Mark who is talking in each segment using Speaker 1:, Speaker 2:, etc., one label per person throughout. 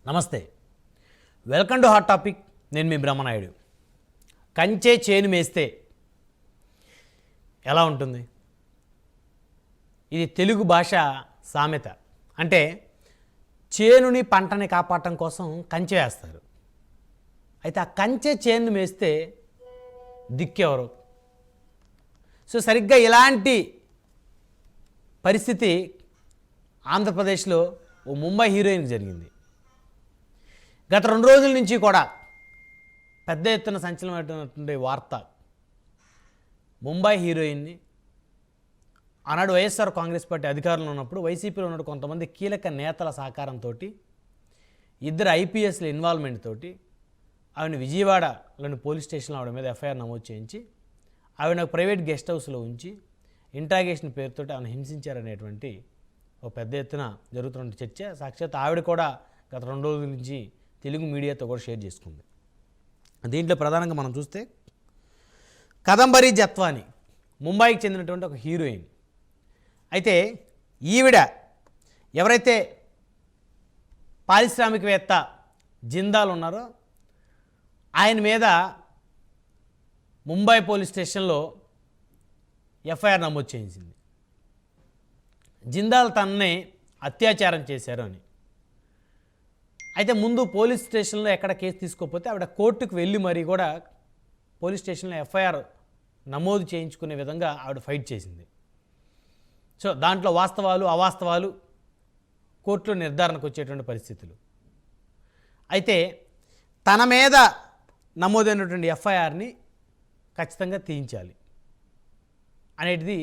Speaker 1: నమస్తే, welcome to hot topic. నేను మీ బ్రహ్మనాయుడు. కంచే చేను మేస్తే ఎలా ఉంటుంది? ఇది తెలుగు భాష సామెత. అంటే చేనుని పంటని కాపాడటం కోసం కంచె వేస్తారు. అయితే ఆ కంచె చేను మేస్తే దిక్కెవరు? సో సరిగ్గా ఇలాంటి పరిస్థితి ఆంధ్రప్రదేశ్లో ఓ ముంబై హీరోయిన్ జరిగింది. గత 2 రోజుల నుంచి కూడా పెద్ద ఎత్తున సంచలనమైనటువంటి వార్త. ముంబై హీరోయిన్ని ఆనాడు వైఎస్ఆర్ కాంగ్రెస్ పార్టీ అధికారంలో ఉన్నప్పుడు వైసీపీలో ఉన్న కొంతమంది కీలక నేతల సహకారంతో, ఇద్దరు ఐపీఎస్ల ఇన్వాల్వ్మెంట్ తోటి ఆవిడ విజయవాడలోని పోలీస్ స్టేషన్లో ఆవిడ మీద ఎఫ్ఐఆర్ నమోదు చేయించి ఆవిడ ప్రైవేట్ గెస్ట్ హౌస్లో ఉంచి ఇంట్రాగేషన్ పేరుతో ఆవిడ హింసించారనేటువంటి ఒక పెద్ద ఎత్తున జరుగుతున్న చర్చ. సాక్షాత్ ఆవిడ కూడా గత 2 రోజుల నుంచి తెలుగు మీడియాతో కూడా షేర్ చేసుకుంది. దీంట్లో ప్రధానంగా మనం చూస్తే కదంబరి జత్వాని ముంబైకి చెందినటువంటి ఒక హీరోయిన్. అయితే ఈవిడ ఎవరైతే పారిశ్రామికవేత్త జిందాల్ ఉన్నారో ఆయన మీద ముంబై పోలీస్ స్టేషన్లో ఎఫ్ఐఆర్ నమోదు చేయించింది. జిందాల్ తనని అత్యాచారం చేశారు అని. అయితే ముందు పోలీస్ స్టేషన్లో ఎక్కడ కేసు తీసుకోకపోతే ఆవిడ కోర్టుకు వెళ్ళి మరీ కూడా పోలీస్ స్టేషన్లో ఎఫ్ఐఆర్ నమోదు చేయించుకునే విధంగా ఆవిడ ఫైట్ చేసింది. సో దాంట్లో వాస్తవాలు అవాస్తవాలు కోర్టులో నిర్ధారణకు వచ్చేటువంటి పరిస్థితులు. అయితే తన మీద నమోదైనటువంటి ఎఫ్ఐఆర్ని ఖచ్చితంగా తీయించాలి అనేది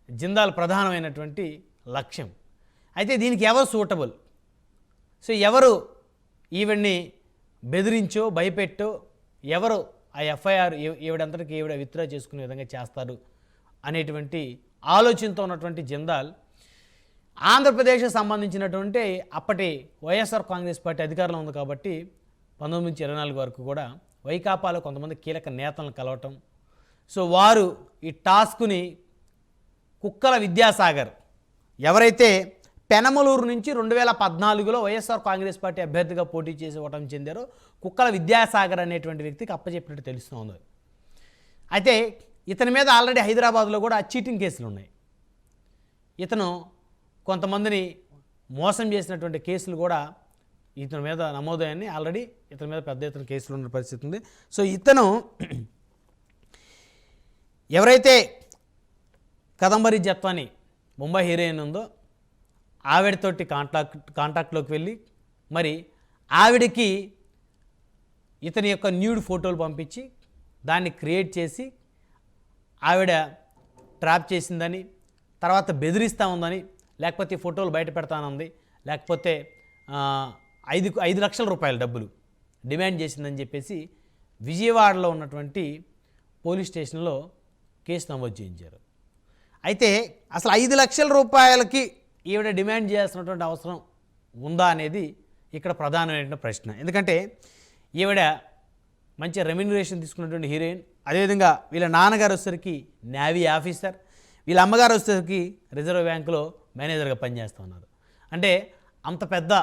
Speaker 1: జిందాల్ ప్రధానమైనటువంటి లక్ష్యం. అయితే దీనికి ఎవరు సూటబుల్? సో ఎవరు ఈవిడ్ని బెదిరించో భయపెట్టో ఎవరు ఆ ఎఫ్ఐఆర్ ఈవిడంతటికి ఈవిడ విత్డ్రా చేసుకునే విధంగా చేస్తారు అనేటువంటి ఆలోచనతో ఉన్నటువంటి జిందాల్ ఆంధ్రప్రదేశ్కి సంబంధించినటువంటి అప్పటి వైఎస్ఆర్ కాంగ్రెస్ పార్టీ అధికారంలో ఉంది కాబట్టి 1924 వరకు కూడా వైకాపాలో కొంతమంది కీలక నేతలను కలవటం. సో వారు ఈ టాస్క్ని కుక్కల విద్యాసాగర్ ఎవరైతే పెనమలూరు నుంచి 2014లో వైఎస్ఆర్ కాంగ్రెస్ పార్టీ అభ్యర్థిగా పోటీ చేసి ఓటమి చెందారో కుక్కల విద్యాసాగర్ అనేటువంటి వ్యక్తికి అప్పచెప్పినట్టు తెలుస్తుంది. అయితే ఇతని మీద ఆల్రెడీ హైదరాబాద్లో కూడా చీటింగ్ కేసులు ఉన్నాయి. ఇతను కొంతమందిని మోసం చేసినటువంటి కేసులు కూడా ఇతని మీద నమోదయ్యాయని ఆల్రెడీ ఇతని మీద పెద్ద ఎత్తున కేసులు ఉన్న పరిస్థితి ఉంది. సో ఇతను ఎవరైతే కదంబరి జత్వాని ముంబై హీరోయిన్ ఉందో ఆవిడతోటి కాంటాక్ట్లోకి వెళ్ళి మరి ఆవిడకి ఇతని యొక్క న్యూడ్ ఫోటోలు పంపించి దాన్ని క్రియేట్ చేసి ఆవిడ ట్రాప్ చేసిందని, తర్వాత బెదిరిస్తూ ఉందని, లేకపోతే ఫోటోలు బయట పెడతానుంది, లేకపోతే 5 లక్షల రూపాయల డబ్బులు డిమాండ్ చేసిందని చెప్పేసి విజయవాడలో ఉన్నటువంటి పోలీస్ స్టేషన్లో కేసు నమోదు చేయించారు. అయితే అసలు 5 లక్షల రూపాయలకి ఈవిడ డిమాండ్ చేయాల్సినటువంటి అవసరం ఉందా అనేది ఇక్కడ ప్రధానమైన ప్రశ్న. ఎందుకంటే ఈవిడ మంచి రెమ్యునరేషన్ తీసుకున్నటువంటి హీరోయిన్. అదేవిధంగా వీళ్ళ నాన్నగారు వచ్చేసరికి నేవీ ఆఫీసర్, వీళ్ళ అమ్మగారు వచ్చేసరికి రిజర్వ్ బ్యాంకులో మేనేజర్గా పనిచేస్తూ ఉన్నారు. అంటే అంత పెద్ద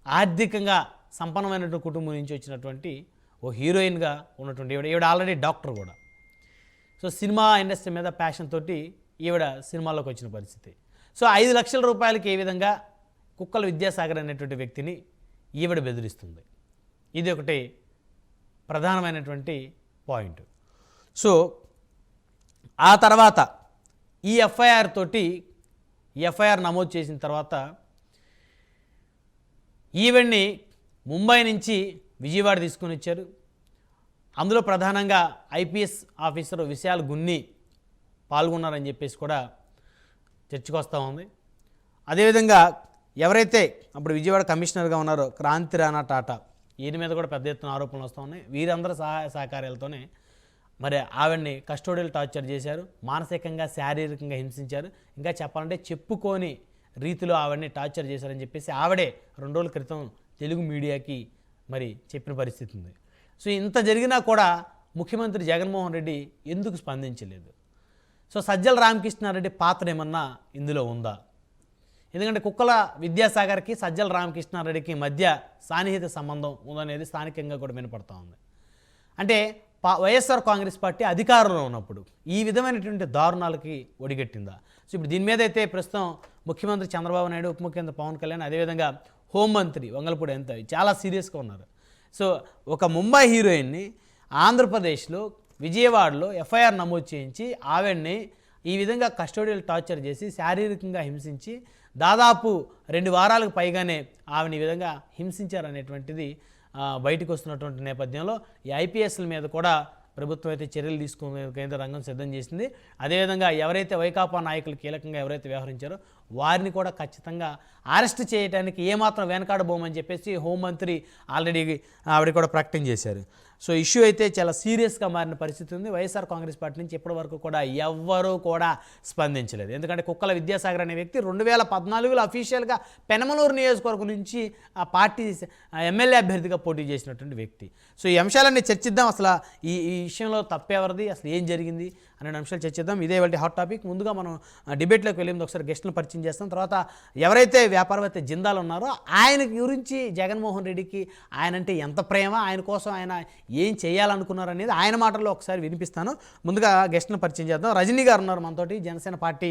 Speaker 1: ఆర్థికంగా సంపన్నమైనటువంటి కుటుంబం నుంచి వచ్చినటువంటి ఓ హీరోయిన్గా ఉన్నటువంటి ఈవిడ ఆల్రెడీ డాక్టర్ కూడా. సో సినిమా ఇండస్ట్రీ మీద ప్యాషన్ తోటి ఈవిడ సినిమాల్లోకి వచ్చిన పరిస్థితి. సో 5 లక్షల రూపాయలకి ఏ విధంగా కుక్కల విద్యాసాగర్ అనేటువంటి వ్యక్తిని ఈవిడ బెదిరిస్తుంది? ఇది ఒకటి ప్రధానమైనటువంటి పాయింట్. సో ఆ తర్వాత ఈ ఎఫ్ఐఆర్ నమోదు చేసిన తర్వాత ఈవిడ్ని ముంబై నుంచి విజయవాడ తీసుకొని వచ్చారు. అందులో ప్రధానంగా ఐపీఎస్ ఆఫీసర్ విశాల్ గున్ని పాల్గొన్నారని చెప్పేసి కూడా చర్చకు వస్తూ ఉంది. అదేవిధంగా ఎవరైతే అప్పుడు విజయవాడ కమిషనర్గా ఉన్నారో క్రాంతి రాణా టాటా, ఈయన మీద కూడా పెద్ద ఎత్తున ఆరోపణలు వస్తూ ఉన్నాయి. వీరందరూ సహాయ సహకారాలతోనే మరి ఆవిడ్ని కస్టోడియల్ టార్చర్ చేశారు, మానసికంగా శారీరకంగా హింసించారు, ఇంకా చెప్పాలంటే చెప్పుకోని రీతిలో ఆవిడ్ని టార్చర్ చేశారని చెప్పేసి ఆవిడే 2 రోజుల క్రితం తెలుగు మీడియాకి మరి చెప్పిన పరిస్థితి ఉంది. సో ఇంత జరిగినా కూడా ముఖ్యమంత్రి జగన్మోహన్ రెడ్డి ఎందుకు స్పందించలేదు? సో సజ్జల రామకృష్ణారెడ్డి పాత్ర ఏమన్నా ఇందులో ఉందా? ఎందుకంటే కుక్కల విద్యాసాగర్కి సజ్జల రామకృష్ణారెడ్డికి మధ్య సాన్నిహిత సంబంధం ఉందనేది స్థానికంగా కూడా వినపడతా ఉంది. అంటే వైఎస్ఆర్ కాంగ్రెస్ పార్టీ అధికారంలో ఉన్నప్పుడు ఈ విధమైనటువంటి దారుణాలకి ఒడిగట్టిందా? సో ఇప్పుడు దీని మీద అయితే ప్రస్తుతం ముఖ్యమంత్రి చంద్రబాబు నాయుడు, ఉప ముఖ్యమంత్రి పవన్ కళ్యాణ్, అదేవిధంగా హోంమంత్రి వంగలపూడి ఎంత చాలా సీరియస్గా ఉన్నారు. సో ఒక ముంబై హీరోయిన్ని ఆంధ్రప్రదేశ్లో విజయవాడలో ఎఫ్ఐఆర్ నమోదు చేయించి ఆవిడ్ని ఈ విధంగా కస్టోడియల్ టార్చర్ చేసి శారీరకంగా హింసించి దాదాపు 2 వారాలకు పైగానే ఆవిడని ఈ విధంగా హింసించారనేటువంటిది బయటకు వస్తున్నటువంటి నేపథ్యంలో ఈ ఐపీఎస్ల మీద కూడా ప్రభుత్వం అయితే చర్యలు తీసుకునే కేంద్ర రంగం సిద్ధం చేసింది. అదేవిధంగా ఎవరైతే వైకాపా నాయకులు కీలకంగా ఎవరైతే వ్యవహరించారో వారిని కూడా ఖచ్చితంగా అరెస్ట్ చేయడానికి ఏమాత్రం వెనకాడబోమని చెప్పేసి హోంమంత్రి ఆల్రెడీ ఆవిడ కూడా ప్రకటన చేశారు. సో ఇష్యూ అయితే చాలా సీరియస్గా మారిన పరిస్థితి ఉంది. వైఎస్ఆర్ కాంగ్రెస్ పార్టీ నుంచి ఇప్పటి వరకు కూడా ఎవ్వరూ కూడా స్పందించలేదు. ఎందుకంటే కుక్కల విద్యాసాగర్ అనే వ్యక్తి 2014లో అఫీషియల్గా పెనమలూరు నియోజకవర్గం నుంచి ఆ పార్టీ ఎమ్మెల్యే అభ్యర్థిగా పోటీ చేసినటువంటి వ్యక్తి. సో ఈ అంశాలన్నీ చర్చిద్దాం. అసలు ఈ విషయంలో తప్పెవరిది, అసలు ఏం జరిగింది అనే అంశాలు చర్చిద్దాం. ఇదే వాళ్ళ హాట్ టాపిక్. ముందుగా మనం డిబేట్లోకి వెళ్ళింది ఒకసారి గెస్ట్లను పరిచయం చేస్తాం. తర్వాత ఎవరైతే వ్యాపారవేత్త జిందాల్ ఉన్నారో ఆయన గురించి జగన్మోహన్ రెడ్డికి ఆయన అంటే ఎంత ప్రేమ, ఆయన కోసం ఆయన ఏం చేయాలనుకున్నారు అనేది ఆయన మాటల్లో ఒకసారి వినిపిస్తాను. ముందుగా గెస్ట్లను పరిచయం చేద్దాం. రజనీ గారు ఉన్నారు మనతోటి, జనసేన పార్టీ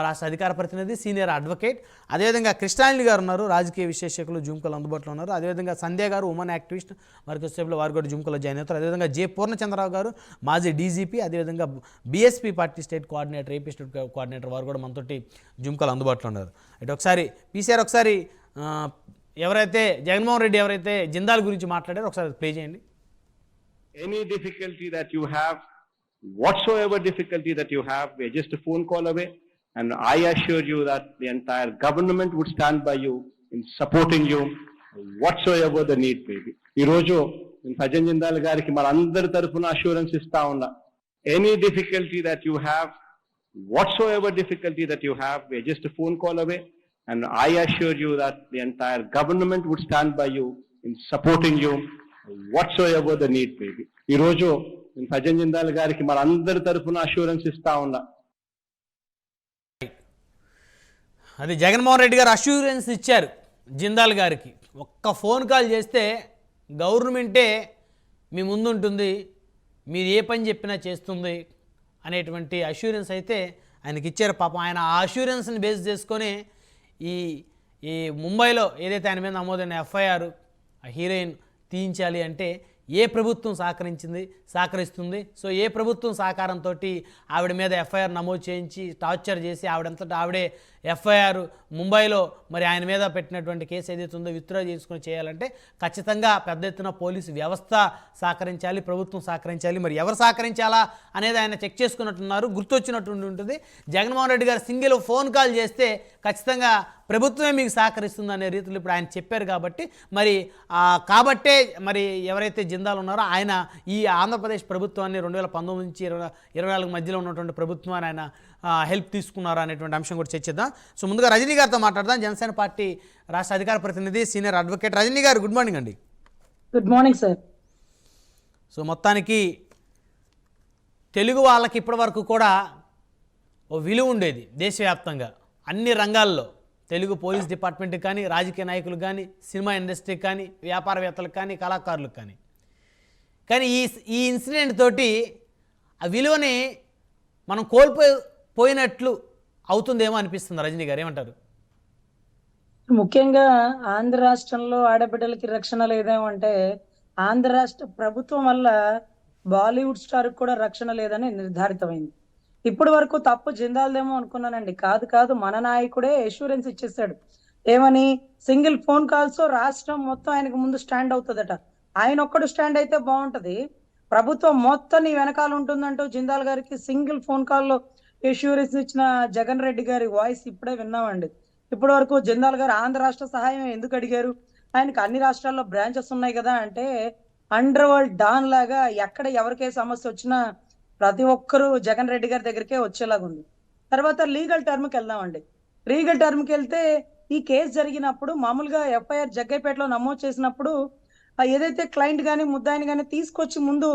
Speaker 1: రాష్ట్ర అధికార ప్రతినిధి, సీనియర్ అడ్వకేట్. అదేవిధంగా కృష్ణాంజలి గారు ఉన్నారు, రాజకీయ విశ్లేషకులు, జూమ్కలు అందుబాటులో ఉన్నారు. అదేవిధంగా సంధ్య గారు ఉమెన్ యాక్టివిస్ట్, మరికొద్దిసేపులో వారు కూడా జూమ్కలో జాయిన్ అవుతారు. అదేవిధంగా జె పూర్ణచంద్రరావు గారు మాజీ డీజీపీ, అదేవిధంగా BSP party state coordinator, AP state coordinator, వారు కూడా మనతోటి జూమ్కలు అందుబాటులో ఉన్నారు. ఇటు ఒకసారి పీసీఆర్ ఒకసారి ఎవరైతే జగన్మోహన్ రెడ్డి ఎవరైతే జిందాల్ గురించి మాట్లాడారో ఒకసారి ప్లే చేయండి.
Speaker 2: Any difficulty that you have, whatsoever difficulty that you have, we're just a phone call away. And I assure you that the entire government would stand by you in supporting you whatsoever the need may be. Iroju in Sajan Jindal gariki manandari tarafuna assurance ista unna. Any difficulty that you have, whatsoever difficulty that you have, we're just a phone call away. And I assure you that the entire government would stand by you in supporting you whatsoever the need may be. Iroju in Sajan Jindal gariki manandari tarafuna assurance ista unna.
Speaker 1: అది జగన్మోహన్ రెడ్డి గారు assurance ఇచ్చారు జిందాల్ గారికి. ఒక్క phone call చేస్తే గవర్నమెంటే మీ ముందుంటుంది, మీరు ఏ పని చెప్పినా చేస్తుంది అనేటువంటి అష్యూరెన్స్ అయితే ఆయనకి ఇచ్చారు. పాపం ఆయన ఆ అష్యూరెన్స్ని బేస్ చేసుకొని ఈ ముంబైలో ఏదైతే ఆయన మీద నమోదైన ఎఫ్ఐఆర్ ఆ హీరోయిన్ తీయించాలి అంటే ఏ ప్రభుత్వం సహకరిస్తుంది. సో ఏ ప్రభుత్వం సహకారంతో ఆవిడ మీద ఎఫ్ఐఆర్ నమోదు చేయించి టార్చర్ చేసి ఆవిడంతటా ఆవిడే ఎఫ్ఐఆర్ ముంబైలో మరి ఆయన మీద పెట్టినటువంటి కేసు ఏదైతే ఉందో విత్డ్రా చేసుకుని చేయాలంటే ఖచ్చితంగా పెద్ద ఎత్తున పోలీసు వ్యవస్థ సహకరించాలి, ప్రభుత్వం సహకరించాలి. మరి ఎవరు సహకరించాలా అనేది ఆయన చెక్ చేసుకున్నట్టున్నారు, గుర్తొచ్చినట్టు ఉంటుంది. జగన్మోహన్ రెడ్డి గారు సింగిల్ ఫోన్ కాల్ చేస్తే ఖచ్చితంగా ప్రభుత్వమే మీకు సహకరిస్తుంది అనే రీతిలో ఇప్పుడు ఆయన చెప్పారు. కాబట్టే మరి ఎవరైతే జిందాల్ ఉన్నారో ఆయన ఈ ఆంధ్రప్రదేశ్ ప్రభుత్వాన్ని 2019 నుంచి 2024 మధ్యలో ఉన్నటువంటి ప్రభుత్వాన్ని ఆయన హెల్ప్ తీసుకున్నారా అనేటువంటి అంశం కూడా చర్చిద్దాం. సో ముందుగా రజనీ గారితో మాట్లాడదాం, జనసేన పార్టీ రాష్ట్ర అధికార ప్రతినిధి, senior advocate. Rajani garu good morning అండి.
Speaker 3: Good morning sir.
Speaker 1: సో మొత్తానికి తెలుగు వాళ్ళకి ఇప్పటి వరకు కూడా ఓ విలువ ఉండేది దేశవ్యాప్తంగా అన్ని రంగాల్లో. తెలుగు పోలీస్ డిపార్ట్మెంట్కి కానీ, రాజకీయ నాయకులకు కానీ, సినిమా ఇండస్ట్రీకి కానీ, వ్యాపారవేత్తలకు కానీ, కళాకారులకు కానీ ఈ ఇన్సిడెంట్ తోటి ఆ విలువని మనం కోల్పోయినట్లు అవుతుందేమో అనిపిస్తుంది. రజనీ గారు ఏమంటారు?
Speaker 3: ముఖ్యంగా ఆంధ్ర రాష్ట్రంలో ఆడబిడ్డలకి రక్షణ లేదేమంటే ఆంధ్ర రాష్ట్ర ప్రభుత్వం వల్ల బాలీవుడ్ స్టార్ కూడా రక్షణ లేదని నిర్ధారితమైంది. ఇప్పటి వరకు తప్పు జిందాల్దేమో అనుకున్నానండి. కాదు, మన నాయకుడే అష్యూరెన్స్ ఇచ్చేసాడు. ఏమని? సింగిల్ ఫోన్ కాల్స్ రాష్ట్రం మొత్తం ఆయనకు ముందు స్టాండ్ అవుతుందట. ఆయన ఒక్కడు స్టాండ్ అయితే బాగుంటది, ప్రభుత్వం మొత్తం నీ వెనకాల ఉంటుందంటూ జిందాల్ గారికి సింగిల్ ఫోన్ కాల్లో అష్యూరెన్స్ ఇచ్చిన జగన్ రెడ్డి గారి వాయిస్ ఇప్పుడే విన్నామండి. ఇప్పటి వరకు జిందాల్ గారు ఆంధ్ర రాష్ట్ర సహాయం ఎందుకు అడిగారు? ఆయనకు అన్ని రాష్ట్రాల్లో బ్రాంచెస్ ఉన్నాయి కదా అంటే అండర్ వరల్డ్ డాన్ లాగా ఎక్కడ ఎవరికే సమస్య వచ్చినా ప్రతి ఒక్కరూ జగన్ రెడ్డి గారి దగ్గరికే వచ్చేలాగా ఉంది. తర్వాత లీగల్ టర్మ్కి వెళ్దామండి. లీగల్ టర్మ్కి వెళ్తే ఈ కేసు జరిగినప్పుడు మామూలుగా ఎఫ్ఐఆర్ జగ్గైపేటలో నమోదు చేసినప్పుడు ఏదైతే క్లయింట్ కానీ ముద్దాయిని కానీ తీసుకొచ్చి ముందు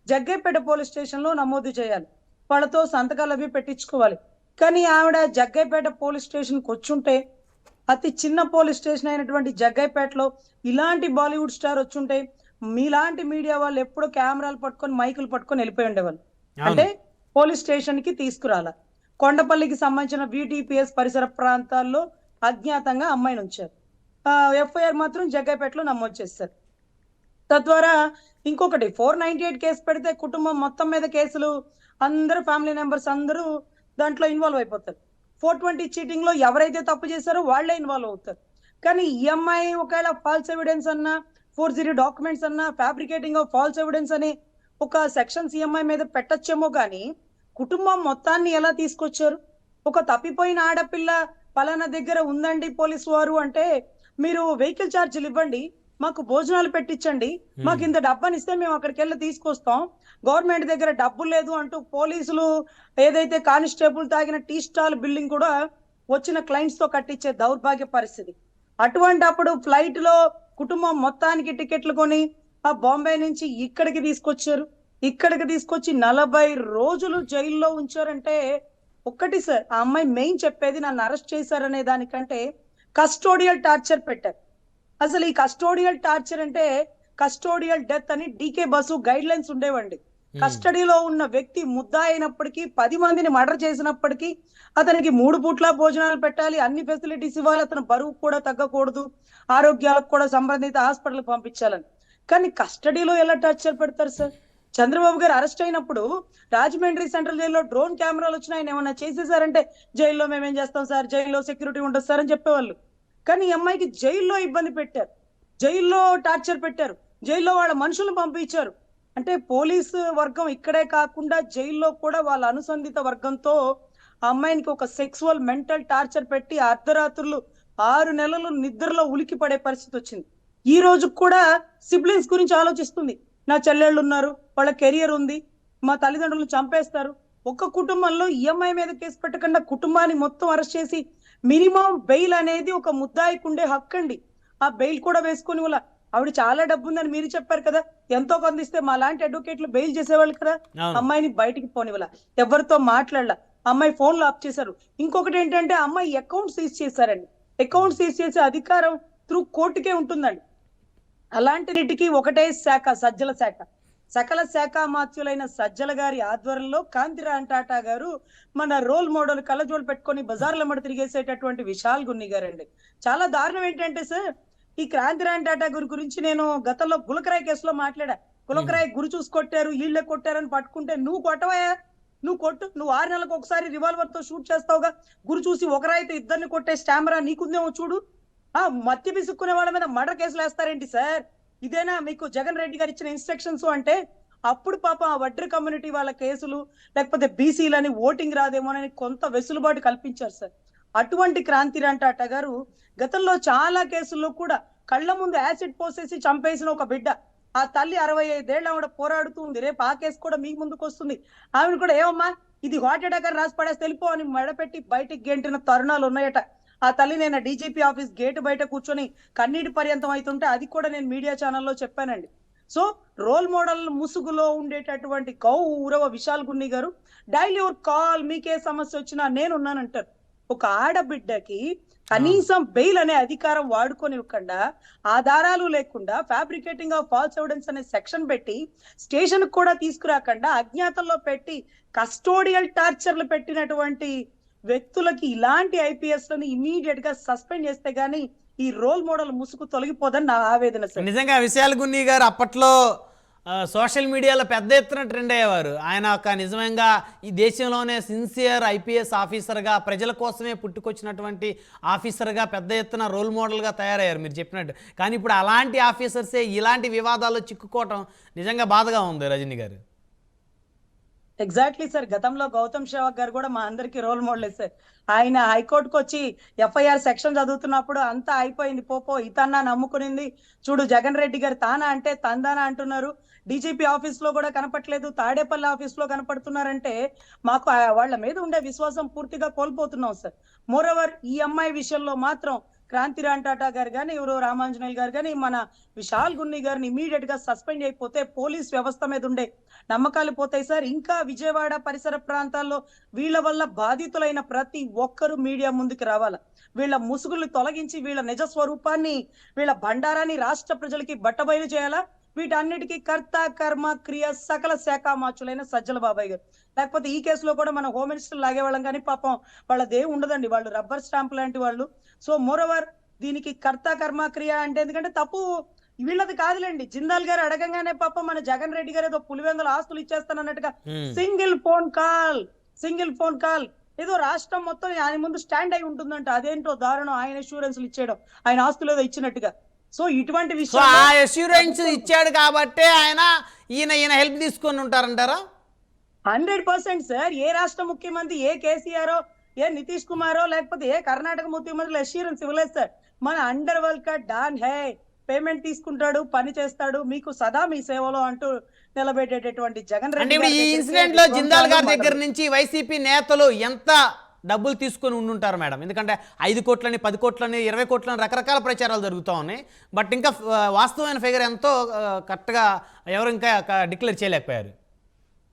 Speaker 3: జగ్గైపేట పోలీస్ స్టేషన్లో నమోదు చేయాలి, వాళ్ళతో సంతకాలు అవి పెట్టించుకోవాలి. కానీ ఆవిడ జగ్గైపేట పోలీస్ స్టేషన్కి వచ్చుంటే అతి చిన్న పోలీస్ స్టేషన్ అయినటువంటి జగ్గైపేటలో ఇలాంటి బాలీవుడ్ స్టార్ వచ్చుంటే మీలాంటి మీడియా వాళ్ళు ఎప్పుడో కెమెరాలు పట్టుకొని మైకులు పట్టుకొని వెళ్ళిపోయి ఉండేవాళ్ళు.
Speaker 1: అవును.
Speaker 3: అంటే పోలీస్ స్టేషన్ కి తీసుకురాల. కొండపల్లికి సంబంధించిన VTPS పరిసర ప్రాంతాల్లో అజ్ఞాతంగా అమ్మాయిని ఉంచారు. ఎఫ్ఐఆర్ మాత్రం జగ్గైపేటలో నమోదు చేశారు. తద్వారా ఇంకొకటి 498 కేసు పెడితే కుటుంబం మొత్తం మీద కేసులు, అందరూ ఫ్యామిలీ మెంబర్స్ అందరూ దాంట్లో ఇన్వాల్వ్ అయిపోతారు. 420 చీటింగ్ లో ఎవరైతే తప్పు చేశారో వాళ్ళే ఇన్వాల్వ్ అవుతారు. కానీ EMI ఒకవేళ ఫాల్స్ ఎవిడెన్స్ అన్నా, 40 డాక్యుమెంట్స్ అన్నా, ఫ్యాబ్రికేటింగ్ ఆఫ్ ఫాల్స్ ఎవిడెన్స్ అని ఒక సెక్షన్స్ EMI మీద పెట్టచ్చేమో కానీ కుటుంబం మొత్తాన్ని ఎలా తీసుకొచ్చారు? ఒక తప్పిపోయిన ఆడపిల్ల పలానా దగ్గర ఉందండి పోలీసు వారు అంటే, మీరు వెహికల్ ఛార్జీలు ఇవ్వండి, మాకు భోజనాలు పెట్టించండి, మాకు ఇంత డబ్బని ఇస్తే మేము అక్కడికి వెళ్ళి తీసుకొస్తాం, గవర్నమెంట్ దగ్గర డబ్బులు లేదు అంటూ పోలీసులు ఏదైతే కానిస్టేబుల్ తాగిన టీ స్టాల్ బిల్డింగ్ కూడా వచ్చిన క్లయింట్స్ తో కట్టించే దౌర్భాగ్య పరిస్థితి. అటువంటి అప్పుడు ఫ్లైట్ లో కుటుంబం మొత్తానికి టికెట్లు కొని ఆ బాంబే నుంచి ఇక్కడికి తీసుకొచ్చారు. ఇక్కడికి తీసుకొచ్చి 40 రోజులు జైల్లో ఉంచారంటే ఒక్కటి సార్, ఆ అమ్మాయి మెయిన్ చెప్పేది నన్ను అరెస్ట్ చేశారనే దానికంటే కస్టోడియల్ టార్చర్ పెట్టారు. అసలు ఈ కస్టోడియల్ టార్చర్ అంటే కస్టోడియల్ డెత్ అని DK బసు గైడ్ లైన్స్ ఉండేవండి. కస్టడీలో ఉన్న వ్యక్తి ముద్దా అయినప్పటికీ 10 మందిని మర్డర్ చేసినప్పటికీ అతనికి 3 పూట్ల భోజనాలు పెట్టాలి, అన్ని ఫెసిలిటీస్ ఇవ్వాలి, అతను బరువు కూడా తగ్గకూడదు, ఆరోగ్యాలకు కూడా సంబంధిత హాస్పిటల్ పంపించాలని. కానీ కస్టడీలో ఎలా టార్చర్ పెడతారు సార్? చంద్రబాబు గారు అరెస్ట్ అయినప్పుడు రాజమండ్రి సెంట్రల్ జైల్లో డ్రోన్ కెమెరాలు వచ్చినా ఆయన ఏమన్నా చేసేసారంటే, జైల్లో మేమేం చేస్తాం సార్, జైల్లో సెక్యూరిటీ ఉండదు సార్ అని చెప్పేవాళ్ళు. కానీ ఈ అమ్మాయికి జైల్లో ఇబ్బంది పెట్టారు, జైల్లో టార్చర్ పెట్టారు, జైల్లో వాళ్ళ మనుషులను పంపించారు. అంటే పోలీసు వర్గం ఇక్కడే కాకుండా జైల్లో కూడా వాళ్ళ అనుసంధిత వర్గంతో ఆ అమ్మాయికి ఒక సెక్సువల్ మెంటల్ టార్చర్ పెట్టి అర్ధరాత్రులు 6 నెలలు నిద్రలో ఉలికి పడే పరిస్థితి వచ్చింది. ఈ రోజు కూడా సిబ్లింగ్స్ గురించి ఆలోచిస్తుంది. నా చెల్లెళ్ళు ఉన్నారు, వాళ్ళ కెరియర్ ఉంది, మా తల్లిదండ్రులు చంపేస్తారు. ఒక్క కుటుంబంలో EMI మీద కేసు పెట్టకుండా కుటుంబాన్ని మొత్తం అరెస్ట్ చేసి మినిమం బెయిల్ అనేది ఒక ముద్దాయికి ఉండే హక్కు అండి. ఆ బెయిల్ కూడా వేసుకొని వాళ్ళ ఆవిడ చాలా డబ్బు ఉందని మీరు చెప్పారు కదా, ఎంతో కొంత ఇస్తే మా లాంటి అడ్వకేట్లు బెయిల్ చేసేవాళ్ళు కదా. అమ్మాయిని బయటికి పోనివ్వాల, ఎవరితో మాట్లాడాల, అమ్మాయి ఫోన్ లో ఆఫ్ చేశారు. ఇంకొకటి ఏంటంటే అమ్మాయి అకౌంట్ సీజ్ చేశారండి. అకౌంట్ సీజ్ చేసే అధికారం త్రూ కోర్టుకే ఉంటుందండి. అలాంటిటికి ఒకటే శాఖ, సజ్జల శాఖ. సకల శాఖ మాత్యులైన సజ్జల గారి ఆధ్వర్యంలో కాంతిరామ్ టాటా గారు మన రోల్ మోడల్ కళ్ళజోడు పెట్టుకొని బజార్ల తిరిగేసేటటువంటి విశాల్ గున్ని గారండి. చాలా దారుణం ఏంటంటే సార్, ఈ కాంతిరామ్ టాటా గురించి నేను గతంలో గులకరాయ్ కేసులో మాట్లాడా. గులకరాయ్ గురి చూసి కొట్టారు, వీళ్ళే కొట్టారని పట్టుకుంటే, నువ్వు కొట్టవయా, నువ్వు కొట్టు, నువ్వు 6 నెలలకు ఒకసారి రివాల్వర్ తో షూట్ చేస్తావుగా, గురి చూసి ఒకరైతే ఇద్దరిని కొట్టే స్టామరా నీకుందేమో చూడు. మత్తి పిసుక్కునే వాళ్ళ మీద మర్డర్ కేసులు వేస్తారేంటి సార్? ఇదేనా మీకు జగన్ రెడ్డి గారు ఇచ్చిన ఇన్స్ట్రక్షన్స్ అంటే? అప్పుడు పాపం ఆ వడ్డీ కమ్యూనిటీ వాళ్ళ కేసులు, లేకపోతే బీసీలని ఓటింగ్ రాదేమోనని కొంత వెసులుబాటు కల్పించారు సార్. అటువంటి కాంతిరామ్ టాటా గారు గతంలో చాలా కేసుల్లో కూడా కళ్ళ ముందు యాసిడ్ పోసేసి చంపేసిన ఒక బిడ్డ, ఆ తల్లి 65 ఏళ్ళు ఆవిడ పోరాడుతూ ఉంది. రేపు ఆ కేసు కూడా మీకు ముందుకు వస్తుంది. ఆవిడ కూడా ఏమమ్మా ఇది హార్ట్ అటాక్ అని రాసి పడేసి వెళ్ళిపో అని మెడపెట్టి బయటికి గెంటిన తరుణాలు ఉన్నాయట. ఆ తల్లి నేను DGP ఆఫీస్ గేటు బయట కూర్చొని కన్నీటి పర్యంతం అవుతుంటే అది కూడా నేను మీడియా ఛానల్లో చెప్పానండి. సో రోల్ మోడల్ ముసుగులో ఉండేటటువంటి గౌరవ విశాల్ గున్ని గారు డైలీ యువర్ కాల్, మీకే సమస్య వచ్చినా నేనున్నానంటారు. ఒక ఆడబిడ్డకి కనీసం బెయిల్ అనే అధికారం వాడుకోనివ్వకుండా, ఆధారాలు లేకుండా ఫ్యాబ్రికేటింగ్ ఆఫ్ ఫాల్స్ ఎవిడెన్స్ అనే సెక్షన్ పెట్టి స్టేషన్ కూడా తీసుకురాకుండా అజ్ఞాతంలో పెట్టి కస్టోడియల్ టార్చర్లు పెట్టినటువంటి వ్యక్తులకి ఇలాంటి IPS లను ఇమీడియట్ గా సస్పెండ్ చేస్తే గానీ ఈ రోల్ మోడల్ ముసుగు తొలగిపోదని నా ఆవేదన సార్.
Speaker 1: నిజంగా విశాల్ గున్ని గారు అప్పట్లో సోషల్ మీడియాలో పెద్ద ఎత్తున ట్రెండ్ అయ్యేవారు. ఆయన ఒక నిజంగా ఈ దేశంలోనే సిన్సియర్ IPS ఆఫీసర్గా, ప్రజల కోసమే పుట్టుకొచ్చినటువంటి ఆఫీసర్గా పెద్ద ఎత్తున రోల్ మోడల్గా తయారయ్యారు మీరు చెప్పినట్టు. కానీ ఇప్పుడు అలాంటి ఆఫీసర్సే ఇలాంటి వివాదాల్లో చిక్కుకోవటం నిజంగా బాధగా ఉంది రజనీ గారు.
Speaker 3: ఎగ్జాక్ట్లీ సార్, గతంలో గౌతమ్ షేవాగ్ గారు కూడా మా అందరికి రోల్ మోడల్ సార్. ఆయన హైకోర్టుకు వచ్చి FIR సెక్షన్ చదువుతున్నప్పుడు అంతా అయిపోయింది, పోపో ఇతన్నా నమ్ముకునింది, చూడు జగన్ రెడ్డి గారు తానా అంటే తందానా అంటున్నారు, DGP ఆఫీస్ లో కూడా కనపట్లేదు, తాడేపల్లి ఆఫీస్ లో కనపడుతున్నారంటే మాకు వాళ్ళ మీద ఉండే విశ్వాసం పూర్తిగా కోల్పోతున్నాం సార్. మోరోవర్ ఈ అమ్మాయి విషయంలో మాత్రం క్రాంతిరామ్ టాటా గారు కానీ ఎవరో రామాంజనేయులు గారు కానీ మన విశాల్ గున్ని గారిని ఇమీడియట్ గా సస్పెండ్ అయిపోతే పోలీస్ వ్యవస్థ మీద ఉండే నమ్మకాలు పోతాయి సార్. ఇంకా విజయవాడ పరిసర ప్రాంతాల్లో వీళ్ళ వల్ల బాధితులైన ప్రతి ఒక్కరు మీడియా ముందుకు రావాల. వీళ్ళ ముసుగులు తొలగించి వీళ్ళ నిజ స్వరూపాన్ని, వీళ్ళ బండారాన్ని రాష్ట్ర ప్రజలకి బట్టబయలు చేయాలా. వీటన్నిటికీ కర్త కర్మ క్రియ సకల శాఖ మార్చులైన సజ్జల బాబాయ్ గారు. లేకపోతే ఈ కేసులో కూడా మన హోమ్ మినిస్టర్ లాగేవాళ్ళం కానీ పాపం వాళ్ళదేం ఉండదండి, వాళ్ళు రబ్బర్ స్టాంప్ లాంటి వాళ్ళు. సో మోరోవర్ దీనికి కర్త కర్మ క్రియ అంటే ఎందుకంటే తప్పు వీళ్ళది కాదులేండి. జిందాల్ గారు అడగంగానే పాపం మన జగన్ రెడ్డి గారు ఏదో పులివెందుల ఆస్తులు ఇచ్చేస్తానన్నట్టుగా సింగిల్ ఫోన్ కాల్ ఏదో రాష్ట్రం మొత్తం ఆయన ముందు స్టాండ్ అయి ఉంటుందంట. అదేంటో దారుణం, ఆయన అష్యూరెన్స్లు ఇచ్చేయడం, ఆయన ఆస్తులు ఏదో ఇచ్చినట్టుగా. సో ఇటువంటి విషయం
Speaker 1: అష్యూరెన్స్ ఇచ్చాడు కాబట్టి ఈయన హెల్ప్ తీసుకొని ఉంటారంటారా?
Speaker 3: 100% సార్. ఏ రాష్ట్ర ముఖ్యమంత్రి, ఏ కేసీఆర్, ఏ నితీష్ కుమారో లేకపోతే ఏ కర్ణాటక ముఖ్యమంత్రి అష్యూరెన్స్ ఇవ్వలేదు సార్. మన అండర్ వరల్డ్ కా డాన్ హే, పేమెంట్ తీసుకుంటాడు, పని చేస్తాడు, మీకు సదా మీ సేవలో అంటూ నిలబెట్టేటటువంటి జగన్ రెడ్డి.
Speaker 1: ఈ ఇన్సిడెంట్ లో జిందాల్ గారి దగ్గర నుంచి వైసీపీ నేతలు ఎంత డబ్బులు తీసుకొని ఉండుంటారు మేడం? ఎందుకంటే 5 కోట్లని 10 కోట్లని 20 కోట్లని రకరకాల ప్రచారాలు జరుగుతూ ఉన్నాయి. బట్ ఇంకా వాస్తవమైన ఫిగర్ ఎంతో కరెక్ట్గా ఎవరు ఇంకా డిక్లేర్ చేయలేకపోయారు.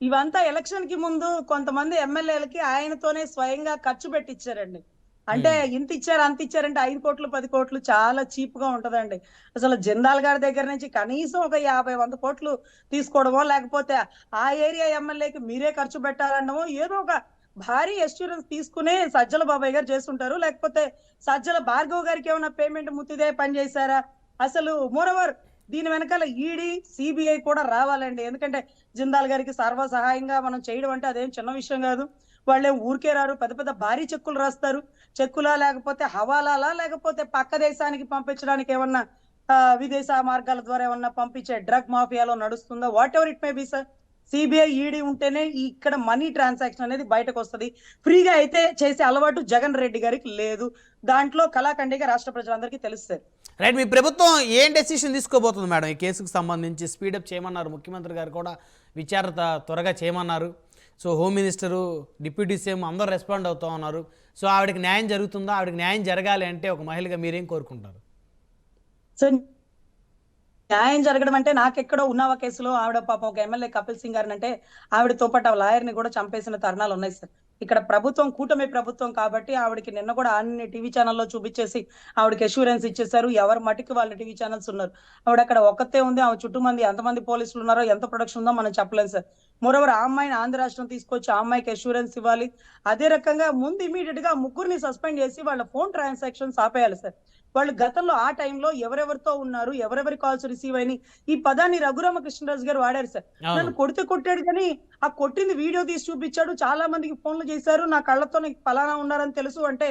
Speaker 3: ఇవంతా ఎలక్షన్ కి ముందు కొంతమంది ఎమ్మెల్యేలకి ఆయనతోనే స్వయంగా ఖర్చు పెట్టించారండి. అంటే ఇంత ఇచ్చారు అంత ఇచ్చారంటే 5 కోట్లు 10 కోట్లు చాలా చీప్ గా ఉంటదండి. అసలు జిందాల్ గారి దగ్గర నుంచి కనీసం ఒక 50-100 కోట్లు తీసుకోవడమో లేకపోతే ఆ ఏరియా ఎమ్మెల్యేకి మీరే ఖర్చు పెట్టాలన్నమో ఏదో ఒక భారీ అష్యూరెన్స్ తీసుకునే సజ్జల బాబాయ్ గారు చేస్తుంటారు. లేకపోతే సజ్జల భార్గవ్ గారికి ఏమైనా పేమెంట్ ముత్తిదే పని చేశారా? అసలు మోరోవర్ దీని వెనకాల ఈడీ సిబిఐ కూడా రావాలండి. ఎందుకంటే జిందాల్ గారికి సర్వ సహాయంగా మనం చేయడం అంటే అదేం చిన్న విషయం కాదు. వాళ్ళేం ఊరికే రారు, పెద్ద పెద్ద భారీ చెక్కులు రాస్తారు. చెక్కులా లేకపోతే హవాలాలా లేకపోతే పక్క దేశానికి పంపించడానికి ఏమన్నా విదేశ మార్గాల ద్వారా ఏమన్నా పంపించే డ్రగ్ మాఫియాలో నడుస్తుందా? What ever it may be sir. CBI ED ఉంటేనే ఇక్కడ మనీ ట్రాన్సాక్షన్ అనేది బయటకు వస్తుంది. ఫ్రీగా అయితే చేసే అలవాటు జగన్ రెడ్డి గారికి లేదు. దాంట్లో కళాఖండిగా రాష్ట్ర ప్రజలందరికీ తెలుస్తారు.
Speaker 1: రైట్, మీ ప్రభుత్వం ఏం డెసిషన్ తీసుకోబోతుంది మేడం ఈ కేసుకు సంబంధించి? స్పీడప్ చేయమన్నారు ముఖ్యమంత్రి గారు, కూడా విచారణ త్వరగా చేయమన్నారు. So home minister, deputy CM అందరూ రెస్పాండ్ అవుతూ ఉన్నారు. సో ఆవిడకి న్యాయం జరుగుతుందా? ఆవిడకి న్యాయం జరగాలి అంటే ఒక మహిళగా మీరేం కోరుకుంటారు?
Speaker 3: సో న్యాయం జరగడం అంటే నాకెక్కడో ఉన్నావా కేసులో ఆవిడ పాపం ఒక ఎమ్మెల్యే కపిల్ సింగ్ గారిని అంటే ఆవిడతో పాటు ఆ లాయర్ ని కూడా చంపేసిన తరుణాలు ఉన్నాయి సార్. ఇక్కడ ప్రభుత్వం కూటమి ప్రభుత్వం కాబట్టి ఆవిడకి నిన్న కూడా అన్ని టీవీ ఛానల్లో చూపించేసి ఆవిడకి అష్యూరెన్స్ ఇచ్చేసారు. ఎవరు మటుకు వాళ్ళ టీవీ ఛానల్స్ ఉన్నారు. ఆవిడ అక్కడ ఒక్కతే ఉంది, ఆమె చుట్టూ ఎంతమంది పోలీసులు ఉన్నారో ఎంత ప్రొడక్షన్ ఉందో మనం చెప్పలేం సార్. మరోవర్ ఆ అమ్మాయిని ఆంధ్ర రాష్ట్రం తీసుకొచ్చి ఆ అమ్మాయికి అష్యూరెన్స్ ఇవ్వాలి. అదే రకంగా ముందు ఇమీడియట్ గా ముగ్గురిని సస్పెండ్ చేసి వాళ్ళ ఫోన్ ట్రాన్సాక్షన్స్ ఆపేయాలి సార్. వాళ్ళు గతంలో ఆ టైంలో ఎవరెవరితో ఉన్నారు, ఎవరెవరి కాల్స్ రిసీవ్ అయినాయి, ఈ పదాన్ని రఘురామకృష్ణరాజు గారు వాడారు సార్. నన్ను కొట్టాడు కానీ ఆ కొట్టింది వీడియో తీసి చూపించాడు. చాలా మందికి ఫోన్లు చేశారు, నా కళ్ళతో నీకు ఫలానా ఉన్నారని తెలుసు అంటే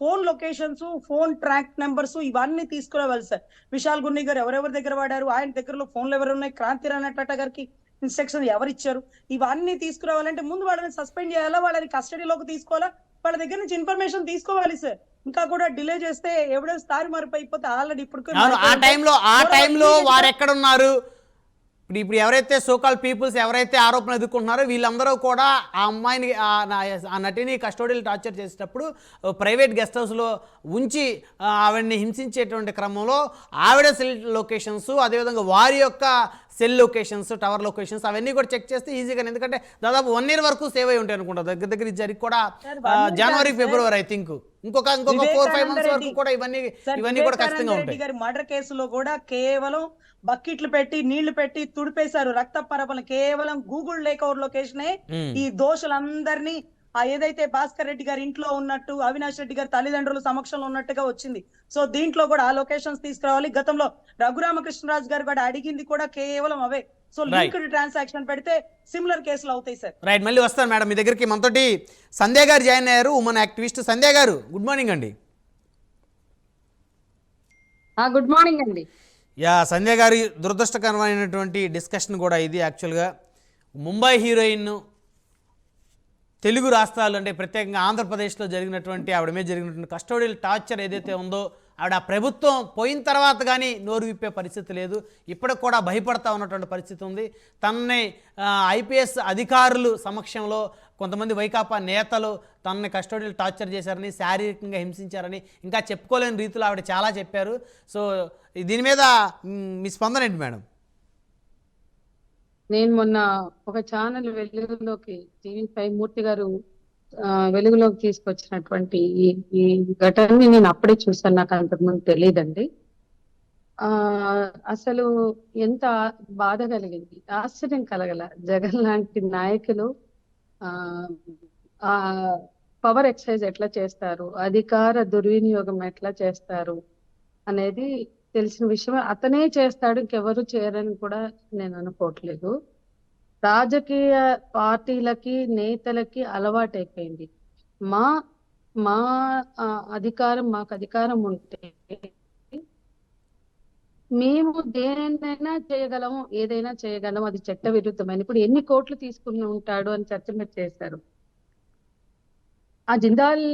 Speaker 3: phone locations, phone track numbers ఇవన్నీ తీసుకురావాలి సార్. విశాల్ గున్ని గారు ఎవరెవరి దగ్గర వాడారు, ఆయన దగ్గరలో ఫోన్లు ఎవరు ఉన్నాయి, క్రాంతిరామ్ టాటా గారికి ఇన్స్ట్రక్షన్ ఎవరు ఇచ్చారు, ఇవన్నీ తీసుకురావాలంటే ముందు వాళ్ళని సస్పెండ్ చేయాలా, వాళ్ళని కస్టడీలోకి తీసుకోవాలా, వాళ్ళ దగ్గర నుంచి ఇన్ఫర్మేషన్ తీసుకోవాలి సార్. ఇంకా కూడా డిలే చేస్తే ఎవిడెన్స్ తారుమారు అయిపోతే ఆల్రెడీ ఇప్పుడు
Speaker 1: ఆ టైంలో వారు ఎక్కడున్నారు? ఇప్పుడు ఎవరైతే సోకాల్ పీపుల్స్ ఎవరైతే ఆరోపణలు ఎదుర్కొంటున్నారో వీళ్ళందరూ కూడా ఆ అమ్మాయిని, ఆ నటిని కస్టోడియల్ టార్చర్ చేసేటప్పుడు ప్రైవేట్ గెస్ట్ హౌస్లో ఉంచి ఆవిడని హింసించేటువంటి క్రమంలో ఆవిడ సెల్ లొకేషన్స్, అదేవిధంగా వారి యొక్క సెల్ లొకేషన్స్, టవర్ లొకేషన్స్ అవన్నీ కూడా చెక్ చేస్తే ఈజీగా, ఎందుకంటే దాదాపు 1 year వరకు సేవ్ అయి ఉంటాయి అనుకుంటా. దగ్గర జరిగి కూడా జనవరి ఫిబ్రవరి ఐ థింక్ ఇంకొక 4-5 months వరకు కూడా ఇవన్నీ కూడా ఖచ్చితంగా ఉంటాయి.
Speaker 3: మర్డర్ కేసులో కూడా కేవలం బకెట్లు పెట్టి నీళ్లు పెట్టి తుడిపేశారు రక్త పరపలు. కేవలం గూగుల్ లేకౌట్ లొకేషనే ఈ దోషులందరినీ ఏదైతే భాస్కర్ రెడ్డి గారి ఇంట్లో ఉన్నట్టు, అవినాష్ రెడ్డి గారి తల్లిదండ్రుల సమక్షంలో ఉన్నట్టుగా వచ్చింది. సో దీంట్లో కూడా ఆ లొకేషన్స్ తీసుకురావాలి. గతంలో రఘురామకృష్ణరాజు గారు కూడా అడిగింది కూడా కేవలం అవే. సో లింక్డ్ ట్రాన్సాక్షన్ పెడితే సిమిలర్ కేసులు అవుతాయి సార్.
Speaker 1: రైట్, మళ్ళీ వస్తాను మేడం మీ దగ్గరికి. మనతోటి సంధ్య గారు జాయిన్ అయ్యారు, women activist. Sandhya garu good morning అండి.
Speaker 4: గుడ్ మార్నింగ్ అండి.
Speaker 1: సంధ్య గారి దురదృష్టకరమైనటువంటి డిస్కషన్ కూడా ఇది. యాక్చువల్గా ముంబై హీరోయిన్ తెలుగు రాష్ట్రాలు అంటే ప్రత్యేకంగా ఆంధ్రప్రదేశ్లో జరిగినటువంటి ఆవిడ మీద జరిగినటువంటి కస్టోడియల్ టార్చర్ ఏదైతే ఉందో ఆవిడ ఆ ప్రభుత్వం పోయిన తర్వాత కానీ నోరు విప్పే పరిస్థితి లేదు. ఇప్పటికి కూడా భయపడతా ఉన్నటువంటి పరిస్థితి ఉంది. తనని ఐపీఎస్ అధికారులు సమక్షంలో కొంతమంది వైకాపా నేతలు తనని కస్టోడియల్ టార్చర్ చేశారని, శారీరకంగా హింసించారని ఇంకా చెప్పుకోలేని రీతిలో ఆవిడ చాలా చెప్పారు. సో దీని మీద మీ స్పందన ఏంటి మేడం?
Speaker 4: నేను మొన్న ఒక ఛానల్ వెలుగులోకి TV5 మూర్తి గారు వెలుగులోకి తీసుకొచ్చినటువంటి ఈ ఘటనని నేను అప్పుడే చూసాను. నాకు అంతకుముందు తెలియదండి. అసలు ఎంత బాధ కలిగింది, ఆశ్చర్యం కలగల. జగన్ లాంటి నాయకులు ఆ పవర్ ఎక్సర్సైజ్ ఎట్లా చేస్తారు, అధికార దుర్వినియోగం ఎట్లా చేస్తారు అనేది తెలిసిన విషయం. అతనే చేస్తాడు, ఇంకెవరు చేయరని కూడా నేను అనుకోవట్లేదు. రాజకీయ పార్టీలకి నేతలకి అలవాటైపోయింది. మా మా మాకు అధికారం ఉంటే మేము దేనైనా చేయగలము, ఏదైనా చేయగలము, అది చట్ట విరుద్ధమైన. ఇప్పుడు ఎన్ని కోట్లు తీసుకుని ఉంటాడు అని చర్చ మీరు చేశారు. ఆ జిందాల్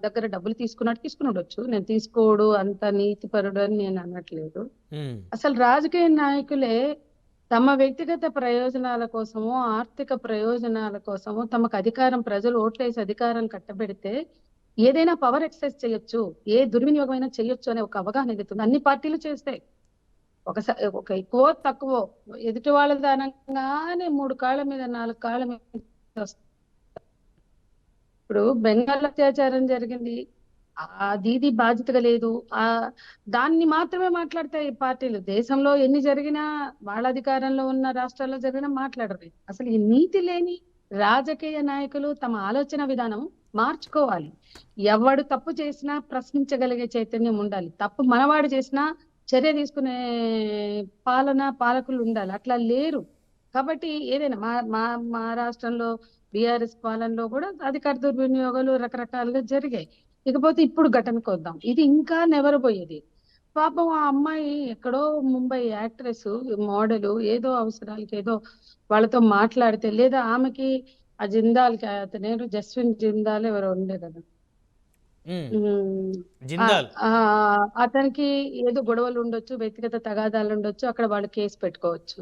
Speaker 4: దగ్గర డబ్బులు తీసుకుని ఉండొచ్చు. నేను తీసుకోడు అంత నీతిపరుడు అని నేను అనట్లేదు. అసలు రాజకీయ నాయకులే తమ వ్యక్తిగత ప్రయోజనాల కోసమో, ఆర్థిక ప్రయోజనాల కోసమో, తమకు అధికారం, ప్రజలు ఓట్లేసి అధికారం కట్టబెడితే ఏదైనా పవర్ ఎక్సర్సైజ్ చేయొచ్చు, ఏ దుర్వినియోగమైనా చేయొచ్చు అనే ఒక అవగాహన ఎదుగుతుంది. అన్ని పార్టీలు చేస్తాయి. ఒక ఎక్కువ తక్కువ ఎదుటి వాళ్ళ దానంగానే 3 కాళ్ళ మీద 4 కాళ్ళ మీద వస్తాయి. ఇప్పుడు బెంగాల్ అత్యాచారం జరిగింది, అది బాధ్యతగా లేదు. దాన్ని మాత్రమే మాట్లాడతాయి ఈ పార్టీలు. దేశంలో ఎన్ని జరిగినా, వాళ్ళ అధికారంలో ఉన్న రాష్ట్రాల్లో జరిగినా మాట్లాడరు. అసలు ఈ నీతి లేని రాజకీయ నాయకులు తమ ఆలోచన విధానం మార్చుకోవాలి. ఎవడు తప్పు చేసినా ప్రశ్నించగలిగే చైతన్యం ఉండాలి. తప్పు మనవాడు చేసినా చర్య తీసుకునే పాలకులు ఉండాలి. అట్లా లేరు. కాబట్టి ఏదైనా మా రాష్ట్రంలో బీఆర్ఎస్ పాలనలో కూడా అధికార దుర్వినియోగాలు రకరకాలుగా జరిగాయి. ఇకపోతే ఇప్పుడు ఘటనకు వద్దాం. ఇది ఇంకా నెవరబోయేది. పాపం ఆ అమ్మాయి ఎక్కడో ముంబై యాక్ట్రెస్, మోడల్, ఏదో అవసరాలకి ఏదో వాళ్ళతో మాట్లాడితే, లేదా ఆమెకి ఆ జిందాల్కి అతనేరు జస్విన్ జిందాల్ ఎవరో ఉండే కదా, అతనికి ఏదో గొడవలు ఉండొచ్చు, వ్యక్తిగత తగాదాలు ఉండొచ్చు, అక్కడ వాళ్ళు కేసు పెట్టుకోవచ్చు.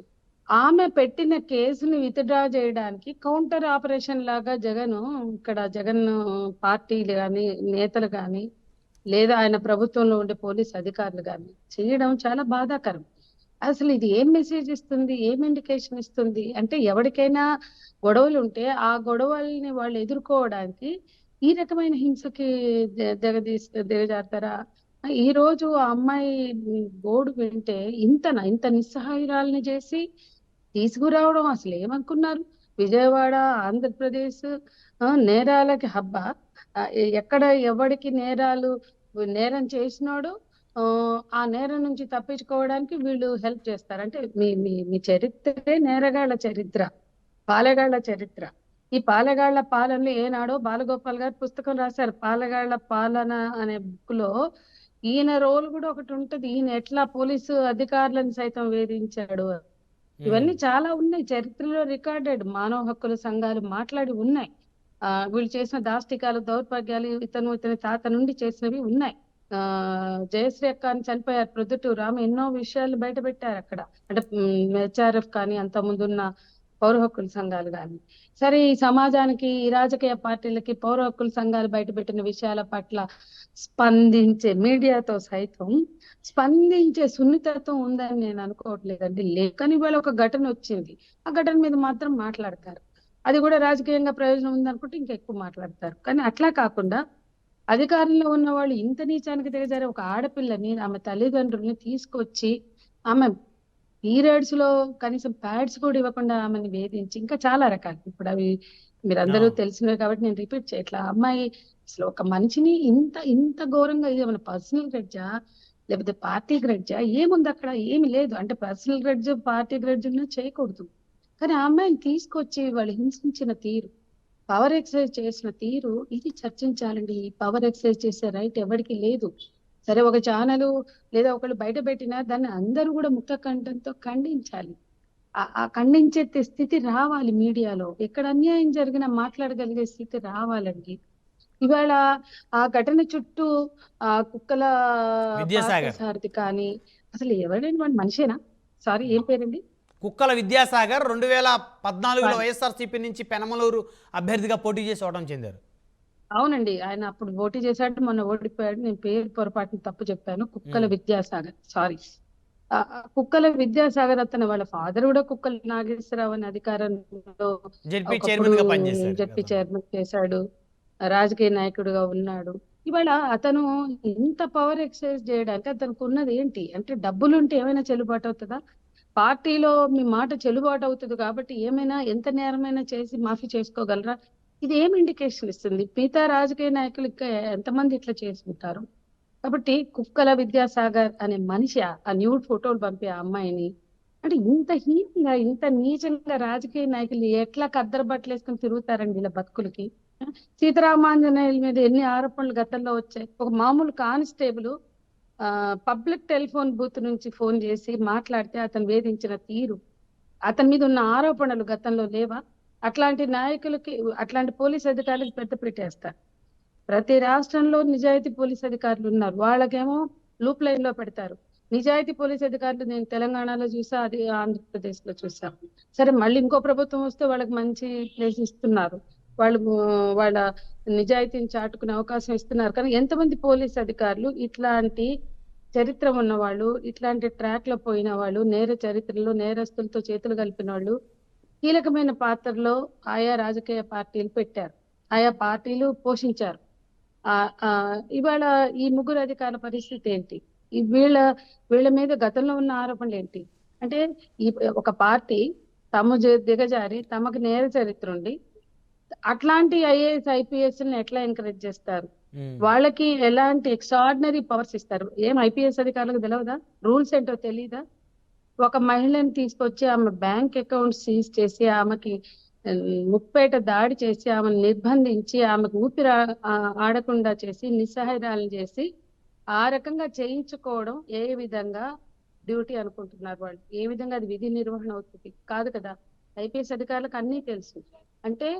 Speaker 4: ఆమె పెట్టిన కేసుని విత్డ్రా చేయడానికి కౌంటర్ ఆపరేషన్ లాగా జగన్ పార్టీలు కానీ, నేతలు కానీ, లేదా ఆయన ప్రభుత్వంలో ఉండే పోలీస్ అధికారులు కానీ చేయడం చాలా బాధాకరం. అసలు ఇది ఏం మెసేజ్ ఇస్తుంది, ఏం ఇండికేషన్ ఇస్తుంది అంటే, ఎవరికైనా గొడవలు ఉంటే ఆ గొడవల్ని వాళ్ళు ఎదుర్కోవడానికి ఈ రకమైన హింసకి దిగజారుతారా? ఈ రోజు ఆ అమ్మాయి గోడు వింటే ఇంత నిస్సహాయురాలని చేసి తీసుకురావడం అసలు ఏమనుకున్నారు? విజయవాడ, ఆంధ్రప్రదేశ్ నేరాలకి హబ్బా. ఎక్కడ ఎవరికి నేరం చేసినాడు ఆ నేరం నుంచి తప్పించుకోవడానికి వీళ్ళు హెల్ప్ చేస్తారు. అంటే మీ చరిత్రే నేరగాళ్ల చరిత్ర, పాలెగాళ్ల చరిత్ర. ఈ పాలెగాళ్ల పాలనలో ఏనాడో బాలగోపాల్ గారు పుస్తకం రాశారు. పాలెగాళ్ల పాలన అనే బుక్ లో ఈయన రోల్ కూడా ఒకటి ఉంటది. ఈయన ఎట్లా పోలీసు అధికారులను సైతం వేధించాడు. ఇవన్నీ చాలా ఉన్నాయి చరిత్రలో రికార్డెడ్. మానవ హక్కుల సంఘాలు మాట్లాడి ఉన్నాయి. వీళ్ళు చేసిన దాష్టికాలు, దౌర్భాగ్యాలు, ఇతని తాత నుండి చేసినవి ఉన్నాయి. జయశ్రీ అక్క అని చనిపోయారు ప్రొద్దుటూరు, ఆమె ఎన్నో విషయాలు బయట పెట్టారు అక్కడ. అంటే HRF కానీ, అంత ముందున్న పౌర హక్కుల సంఘాలు కానీ. సరే, ఈ సమాజానికి, ఈ రాజకీయ పార్టీలకి పౌర హక్కుల సంఘాలు బయటపెట్టిన విషయాల పట్ల స్పందించే మీడియాతో సైతం స్పందించే సున్నితత్వం ఉందని నేను అనుకోవట్లేదండి. లేకని ఇవాళ ఒక ఘటన వచ్చింది, ఆ ఘటన మీద మాత్రం మాట్లాడతారు. అది కూడా రాజకీయంగా ప్రయోజనం ఉందనుకుంటే ఇంకా ఎక్కువ మాట్లాడతారు. కానీ అట్లా కాకుండా అధికారంలో ఉన్న వాళ్ళు ఇంత నీచానికి దిగజారే ఒక ఆడపిల్లని, ఆమె తల్లిదండ్రుల్ని తీసుకొచ్చి ఆమె పీరియడ్స్ లో కనీసం ప్యాడ్స్ కూడా ఇవ్వకుండా ఆమెను వేధించి, ఇంకా చాలా రకాలు. ఇప్పుడు అవి మీరందరూ తెలిసినవి కాబట్టి నేను రిపీట్ చేయట్లా. అమ్మాయి అసలు ఒక మనిషిని ఇంత ఘోరంగా, ఇది ఏమైనా పర్సనల్ గ్రడ్జా లేకపోతే పార్టీ గ్రడ్జా? ఏముంది అక్కడ? ఏమి లేదు. అంటే పర్సనల్ గ్రడ్జ్, పార్టీ గ్రడ్జ్ చేయకూడదు. కానీ ఆ అమ్మాయిని తీసుకొచ్చి వాళ్ళు హింసించిన తీరు, పవర్ ఎక్సర్సైజ్ చేసిన తీరు, ఇది చర్చించాలండి. ఈ పవర్ ఎక్సర్సైజ్ చేసే రైట్ ఎవరికి లేదు. సరే, ఒక ఛానల్ లేదా ఒకళ్ళు బయట పెట్టినా దాన్ని అందరూ కూడా ముక్త కంఠంతో ఖండించాలి. ఆ ఖండించే స్థితి రావాలి మీడియాలో. ఎక్కడ అన్యాయం జరిగినా మాట్లాడగలిగే స్థితి రావాలండి. ఇవాళ ఆ ఘటన చుట్టూ ఆ కుక్కల
Speaker 1: విద్యాసాగర్.
Speaker 4: పార్థసారథి కానీ అసలు ఎవరండి వాడు, మనిషేనా? సారీ, ఏం పేరండి?
Speaker 1: కుక్కల విద్యాసాగర్ 2014లో వైఎస్ఆర్సీపీ నుంచి పెనమలూరు అభ్యర్థిగా పోటీ చేసి ఓటమి చెందారు.
Speaker 4: అవునండి, ఆయన అప్పుడు పోటీ చేశాడు, మొన్న ఓడిపోయాడు. నేను పేరు పొరపాటున తప్పు చెప్పాను. కుక్కల విద్యాసాగర్, సారీ. కుక్కల విద్యాసాగర్ అతను వాళ్ళ ఫాదర్ కూడా కుక్కల నాగేశ్వరరావు అనే అధికారంలో
Speaker 1: జెడ్పీ
Speaker 4: ఒకప్పుడు
Speaker 1: చైర్మన్ గా పనిచేశారు
Speaker 4: జడ్పీ
Speaker 1: గతంలో.
Speaker 4: చైర్మన్ చేశాడు, రాజకీయ నాయకుడిగా ఉన్నాడు. ఇవాళ అతను ఇంత పవర్ ఎక్సర్సైజ్ చేయడానికి అతనికి ఉన్నది ఏంటి అంటే, డబ్బులు ఉంటే ఏమైనా చెల్లుబాటు అవుతుందా? పార్టీలో మీ మాట చెల్లుబాటు అవుతుంది కాబట్టి ఏమైనా ఎంత నేరమైనా చేసి మాఫీ చేసుకోగలరా? ఇది ఏం ఇండికేషన్ ఇస్తుంది? మిగతా రాజకీయ నాయకులు ఇంకా ఎంతమంది ఇట్లా చేసుకుంటారు? కాబట్టి కుక్కల విద్యాసాగర్ అనే మనిషి ఆ న్యూడ్ ఫోటోలు పంపే ఆ అమ్మాయిని అంటే ఇంత హీనంగా, ఇంత నీచంగా రాజకీయ నాయకులు ఎట్లా కద్దరు బట్టలు వేసుకుని తిరుగుతారండి ఇలా బతుకులకి? సీతారామాంజనేయుల మీద ఎన్ని ఆరోపణలు గతంలో వచ్చాయి. ఒక మామూలు కానిస్టేబుల్ పబ్లిక్ టెలిఫోన్ బూత్ నుంచి ఫోన్ చేసి మాట్లాడితే అతను వేధించిన తీరు, అతని మీద ఉన్న ఆరోపణలు గతంలో లేవా? అట్లాంటి నాయకులకి, అట్లాంటి పోలీస్ అధికారులకు పెద్ద పెట్టేస్తారు. ప్రతి రాష్ట్రంలో నిజాయితీ పోలీస్ అధికారులు ఉన్నారు, వాళ్ళకేమో లూప్ లైన్ లో పెడతారు. నిజాయితీ పోలీస్ అధికారులు నేను తెలంగాణలో చూసా, అది ఆంధ్రప్రదేశ్ లో చూసా. సరే, మళ్ళీ ఇంకో ప్రభుత్వం వస్తే వాళ్ళకి మంచి ప్లేస్ ఇస్తున్నారు, వాళ్ళు వాళ్ళ నిజాయితీని చాటుకునే అవకాశం ఇస్తున్నారు. కానీ ఎంతమంది పోలీస్ అధికారులు ఇట్లాంటి చరిత్ర ఉన్న వాళ్ళు, ఇట్లాంటి ట్రాక్ లో పోయిన వాళ్ళు, నేర చరిత్రలో నేరస్తులతో చేతులు కలిపిన వాళ్ళు కీలకమైన పాత్రలో ఆయా రాజకీయ పార్టీలు పెట్టారు, ఆయా పార్టీలు పోషించారు. ఇవాళ ఈ ముగ్గురు అధికారుల పరిస్థితి ఏంటి? వీళ్ళ మీద గతంలో ఉన్న ఆరోపణలు ఏంటి? అంటే ఈ ఒక పార్టీ తమ దిగజారి తమకు నేర చరిత్ర ఉండి అట్లాంటి ఐఏఎస్ ఐపీఎస్ ఎట్లా ఎంకరేజ్ చేస్తారు? వాళ్ళకి ఎలాంటి ఎక్స్ట్రాడినరీ పవర్స్ ఇస్తారు? ఏం ఐపీఎస్ అధికారులకు తెలియదా? రూల్స్ ఏంటో తెలీదా? ఒక మహిళని తీసుకొచ్చి ఆమె బ్యాంక్ అకౌంట్ సీజ్ చేసి ఆమెకి ముప్పేట దాడి చేసి ఆమెను నిర్బంధించి ఆమెకు ఊపిరి ఆడకుండా చేసి నిస్సహాయరాలను చేసి ఆ రకంగా చేయించుకోవడం ఏ విధంగా డ్యూటీ అనుకుంటున్నారు వాళ్ళు? ఏ విధంగా అది విధి నిర్వహణ అవుతుంది? కాదు కదా. ఐపీఎస్ అధికారులకు అన్నీ తెలుసు. అంటే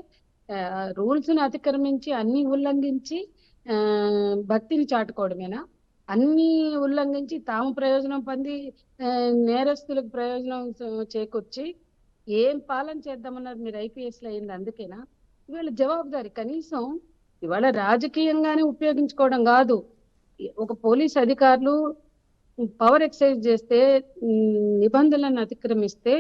Speaker 4: రూల్స్ ను అతిక్రమించి అన్ని ఉల్లంఘించి భక్తిని చాటుకోవడమేనా? అన్ని ఉల్లంఘించి తాము ప్రయోజనం పొంది నేరస్తులకు ప్రయోజనం చేకూర్చి ఏం పాలన చేద్దామన్నారు మీరు? ఐపీఎస్ లో అయింది అందుకేనా? ఇవాళ జవాబుదారి కనీసం ఇవాళ రాజకీయంగానే ఉపయోగించుకోవడం కాదు. ఒక పోలీస్ అధికారులు పవర్ ఎక్సర్సైజ్ చేస్తే, నిబంధనలను అతిక్రమిస్తే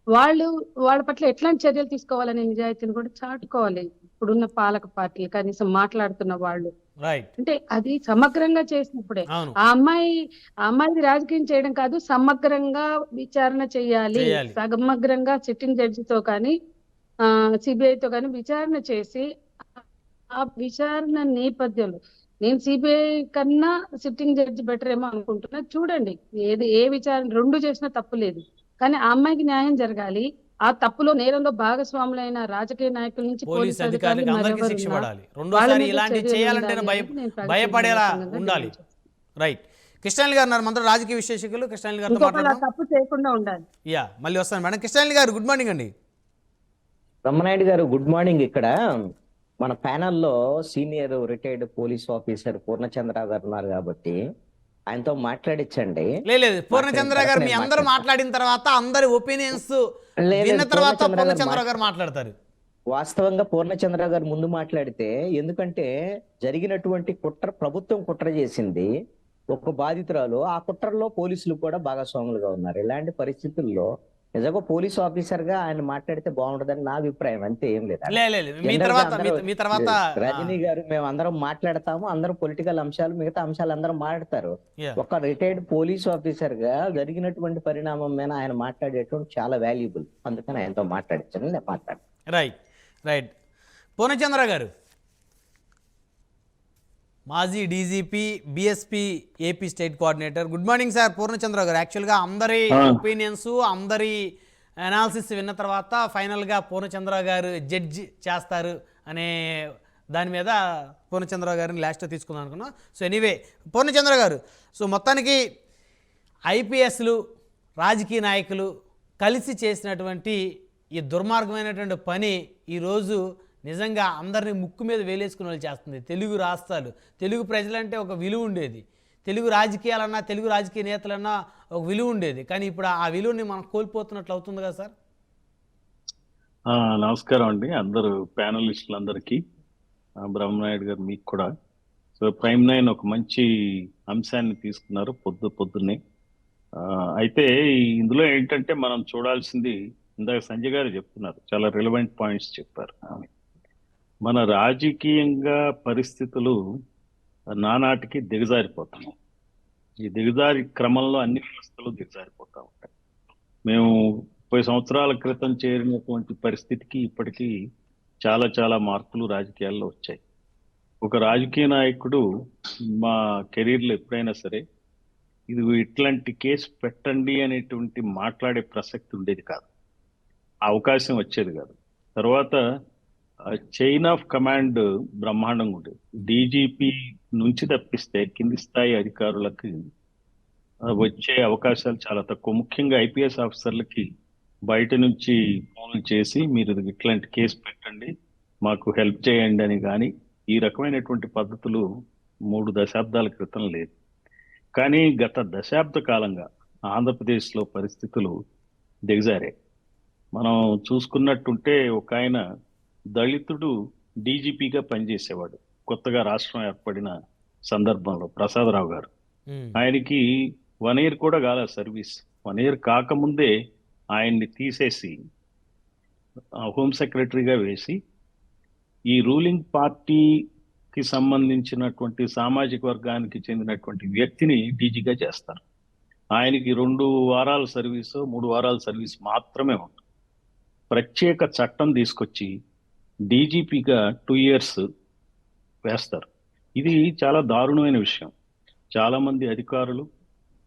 Speaker 4: వాళ్ళ పట్ల ఎట్లాంటి చర్యలు తీసుకోవాలనే నిజాయితీని కూడా చాటుకోవాలి ఇప్పుడున్న పాలక పార్టీలు, కనీసం మాట్లాడుతున్న వాళ్ళు. అంటే అది సమగ్రంగా చేసినప్పుడే ఆ అమ్మాయి రాజకీయం చేయడం కాదు, సమగ్రంగా విచారణ చేయాలి. సమగ్రంగా సిట్టింగ్ జడ్జితో కానీ సిబిఐతో కానీ విచారణ చేసి ఆ విచారణ నేపథ్యంలో, నేను సిబిఐ కన్నా సిట్టింగ్ జడ్జి బెటర్ ఏమో అనుకుంటున్నా. చూడండి, ఏ విచారణ రెండు చేసినా తప్పు లేదు, కానీ ఆ అమ్మాయికి న్యాయం జరగాలి. ఆ తప్పులో నేరంలో భాగస్వాములైన రాజకీయ నాయకుల నుంచి పోలీస్ అధికారులు
Speaker 1: భయపడేలా ఉండాలి. రైట్. కృష్ణాలి గారు ఉన్నారు మనతో, రాజకీయ విశ్లేషకులు. కృష్ణాలి గారితో మాట్లాడదాం.
Speaker 4: తప్పు చేయకుండా ఉండాలి.
Speaker 1: మళ్ళీ వస్తాను మేడం. కృష్ణాలి గారు గుడ్ మార్నింగ్ అండి.
Speaker 5: బ్రహ్మనాయుడు గారు గుడ్ మార్నింగ్. ఇక్కడ మన ప్యానల్లో senior retired police officer Purnachandrarao గారు ఉన్నారు కాబట్టి ఆయనతో మాట్లాడించండి.
Speaker 1: లేదు, పూర్ణచంద్ర గారు మీ అందరూ మాట్లాడిన తర్వాత అందరి ఒపీనియన్స్ విన్న తర్వాత పూర్ణచంద్రరావు గారు మాట్లాడతారు.
Speaker 5: వాస్తవంగా పూర్ణచంద్రరావు గారు ముందు మాట్లాడితే, ఎందుకంటే జరిగినటువంటి ప్రభుత్వం కుట్ర చేసింది, ఒక బాధితురాలు, ఆ కుట్రలో పోలీసులు కూడా భాగస్వాములుగా ఉన్నారు. ఇలాంటి పరిస్థితుల్లో నిజంగా పోలీస్ ఆఫీసర్ గా ఆయన మాట్లాడితే బాగుంటదని నా అభిప్రాయం, అంతే, ఏం లేదు. రజనీ గారు మేము అందరం మాట్లాడతాము, అందరం పొలిటికల్ అంశాలు, మిగతా అంశాలు అందరం మాట్లాడతారు. ఒక రిటైర్డ్ పోలీస్ ఆఫీసర్ గా జరిగినటువంటి పరిణామం మీద ఆయన మాట్లాడేటువంటి చాలా వాల్యుబుల్, అందుకని ఆయనతో మాట్లాడించాను. నేను మాట్లాడతాను.
Speaker 1: రైట్. పూర్ణచంద్ర గారు, మాజీ DGP, BSP AP state coordinator. Good morning sir. Purnachandra గారు, యాక్చువల్గా అందరి ఒపీనియన్స్, అందరి అనాలిసిస్ విన్న తర్వాత ఫైనల్గా పూర్ణచంద్ర గారు జడ్జి చేస్తారు అనే దాని మీద పూర్ణచంద్ర గారిని లాస్ట్లో తీసుకుందాం అనుకున్నాం. సో ఎనీవే, పూర్ణచంద్ర గారు, సో మొత్తానికి ఐపీఎస్లు, రాజకీయ నాయకులు కలిసి చేసినటువంటి ఈ దుర్మార్గమైనటువంటి పని ఈరోజు నిజంగా అందరినీ ముక్కు మీద వేలేసుకునే వాళ్ళు చేస్తుంది. తెలుగు రాష్ట్రాలు, తెలుగు ప్రజలంటే ఒక విలువ ఉండేది, తెలుగు రాజకీయాలన్నా తెలుగు రాజకీయ నేతలన్నా ఒక విలువ ఉండేది. కానీ ఇప్పుడు ఆ విలువని మనం కోల్పోతున్నట్లు అవుతుంది కదా సార్?
Speaker 6: నమస్కారం అండి అందరూ ప్యానలిస్టులందరికీ, బ్రహ్మనాయుడు గారు మీకు కూడా. సో ప్రైమ్ నైన్ ఒక మంచి అంశాన్ని తీసుకున్నారు పొద్దున్నే. అయితే ఇందులో ఏంటంటే మనం చూడాల్సింది, ఇందాక సంజయ్ గారు చెప్తున్నారు, చాలా రిలవెంట్ పాయింట్స్ చెప్పారు. మన రాజకీయంగా పరిస్థితులు నానాటికి దిగజారిపోతున్నాయి. ఈ దిగజారి క్రమంలో అన్ని వ్యవస్థలు దిగజారిపోతా ఉంటాయి. మేము 30 సంవత్సరాల క్రితం చేరినటువంటి పరిస్థితికి ఇప్పటికీ చాలా చాలా మార్పులు రాజకీయాల్లో వచ్చాయి. ఒక రాజకీయ నాయకుడు మా కెరీర్లో ఎప్పుడైనా సరే ఇది ఇట్లాంటి కేసు పెట్టండి అనేటువంటి మాట్లాడే ప్రసక్తి ఉండేది కాదు, అవకాశం వచ్చేది కాదు. తర్వాత చైన్ ఆఫ్ కమాండ్ బ్రహ్మాండంగా ఉండేది. డీజీపీ నుంచి తప్పిస్తే కింది స్థాయి అధికారులకి వచ్చే అవకాశాలు చాలా తక్కువ. ముఖ్యంగా ఐపీఎస్ ఆఫీసర్లకి బయట నుంచి ఫోన్లు చేసి మీరు ఇట్లాంటి కేసు పెట్టండి, మాకు హెల్ప్ చేయండి అని కానీ ఈ రకమైనటువంటి పద్ధతులు 3 దశాబ్దాల క్రితం లేదు. కానీ గత దశాబ్ద కాలంగా ఆంధ్రప్రదేశ్లో పరిస్థితులు దిగజారాయి. మనం చూసుకున్నట్టుంటే ఒక ఆయన దళితుడు డీజీపీగా పనిచేసేవాడు కొత్తగా రాష్ట్రం ఏర్పడిన సందర్భంలో, ప్రసాదరావు గారు. ఆయనకి 1 year కూడా కాల సర్వీస్. 1 year కాకముందే ఆయన్ని తీసేసి హోమ్ సెక్రటరీగా వేసి ఈ రూలింగ్ పార్టీకి సంబంధించినటువంటి సామాజిక వర్గానికి చెందినటువంటి వ్యక్తిని డీజీగా చేస్తారు. ఆయనకి 2 వారాల సర్వీసు 3 వారాల సర్వీస్ మాత్రమే ఉంటుంది. ప్రత్యేక చట్టం తీసుకొచ్చి డీజీపీగా 2 years వేస్తారు. ఇది చాలా దారుణమైన విషయం. చాలా మంది అధికారులు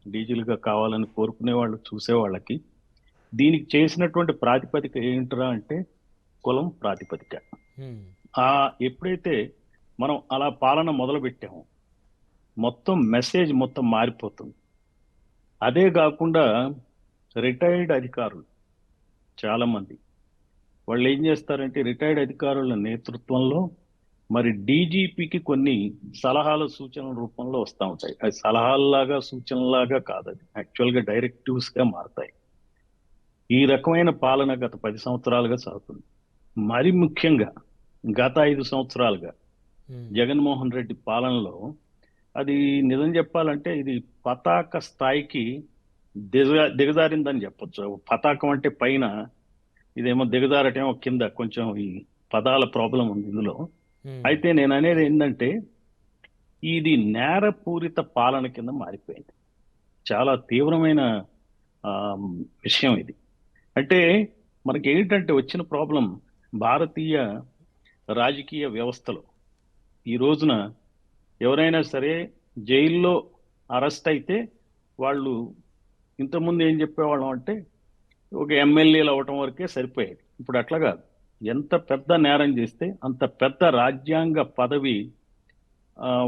Speaker 6: డీజీలుగా కావాలని కోరుకునే వాళ్ళు, చూసేవాళ్ళకి దీనికి చేసినటువంటి ప్రాతిపదిక ఏంటరా అంటే కులం ప్రాతిపదిక. ఎప్పుడైతే మనం అలా పాలన మొదలు పెట్టామో మొత్తం మెసేజ్ మొత్తం మారిపోతుంది. అదే కాకుండా రిటైర్డ్ అధికారులు చాలా మంది వాళ్ళు ఏం చేస్తారంటే రిటైర్డ్ అధికారుల నేతృత్వంలో మరి డీజీపీకి కొన్ని సలహాలు సూచనల రూపంలో వస్తూ ఉంటాయి. అది సలహాల్లాగా సూచనలాగా కాదు, అది యాక్చువల్గా డైరెక్టివ్స్గా మారుతాయి. ఈ రకమైన పాలన గత 10 సంవత్సరాలుగా సాగుతుంది. మరి ముఖ్యంగా గత 5 సంవత్సరాలుగా జగన్మోహన్ రెడ్డి పాలనలో అది నిజం చెప్పాలంటే ఇది పతాక స్థాయికి దిగజారిందని చెప్పొచ్చు. పతాకం అంటే పైన, ఇదేమో దిగజారటేమో కింద. కొంచెం ఈ పదాల ప్రాబ్లం ఉంది ఇందులో. అయితే నేను అనేది ఏంటంటే ఇది నేరపూరిత పాలన కింద మారిపోయింది. చాలా తీవ్రమైన విషయం ఇది. అంటే మనకి ఏంటంటే వచ్చిన ప్రాబ్లం, భారతీయ రాజకీయ వ్యవస్థలో ఈ రోజున ఎవరైనా సరే జైల్లో అరెస్ట్ అయితే వాళ్ళు ఇంతకుముందు ఏం చెప్పేవాళ్ళం అంటే ఒక ఎమ్మెల్యేలు అవ్వటం వరకే సరిపోయేది. ఇప్పుడు అట్లా కాదు. ఎంత పెద్ద నేరం చేస్తే అంత పెద్ద రాజ్యాంగ పదవి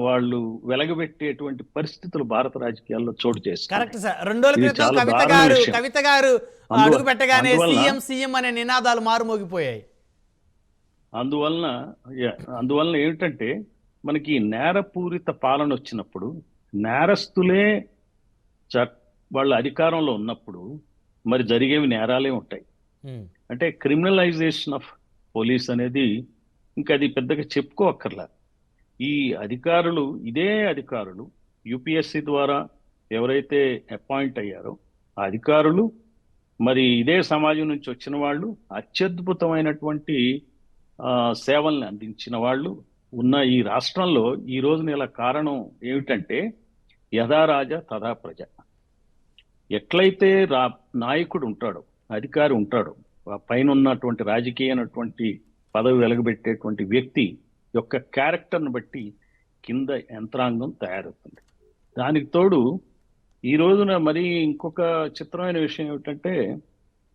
Speaker 6: వాళ్ళు వెలగబెట్టేటువంటి పరిస్థితులు భారత రాజకీయాల్లో చోటు చేస్తారు.
Speaker 1: Correct sir. 2 రోజుల క్రితం కవిత గారు అడుగు పెట్టగానే సీఎం అనే నినాదాలు మారుమోగిపోయాయి.
Speaker 6: అందువలన ఏమిటంటే మనకి నేరపూరిత పాలన వచ్చినప్పుడు, నేరస్తులే వాళ్ళ అధికారంలో ఉన్నప్పుడు మరి జరిగేవి నేరాలే ఉంటాయి. అంటే క్రిమినలైజేషన్ ఆఫ్ పోలీస్ అనేది ఇంకా అది పెద్దగా చెప్పుకోక్కర్లా. ఈ అధికారులు, ఇదే అధికారులు యూపీఎస్సీ ద్వారా ఎవరైతే అపాయింట్ అయ్యారో ఆ అధికారులు మరి ఇదే సమాజం నుంచి వచ్చిన వాళ్ళు, అత్యద్భుతమైనటువంటి సేవల్ని అందించిన వాళ్ళు ఉన్న ఈ రాష్ట్రంలో ఈ రోజున ఇలా కారణం ఏమిటంటే యథా రాజా తథా ప్రజ. ఎట్లయితే నాయకుడు ఉంటాడో, అధికారి ఉంటాడో, పైన ఉన్నటువంటి రాజకీయమైనటువంటి పదవి వెలగబెట్టేటువంటి వ్యక్తి యొక్క క్యారెక్టర్ను బట్టి కింద యంత్రాంగం తయారవుతుంది. దానికి తోడు ఈ రోజున మరి ఇంకొక చిత్రమైన విషయం ఏమిటంటే,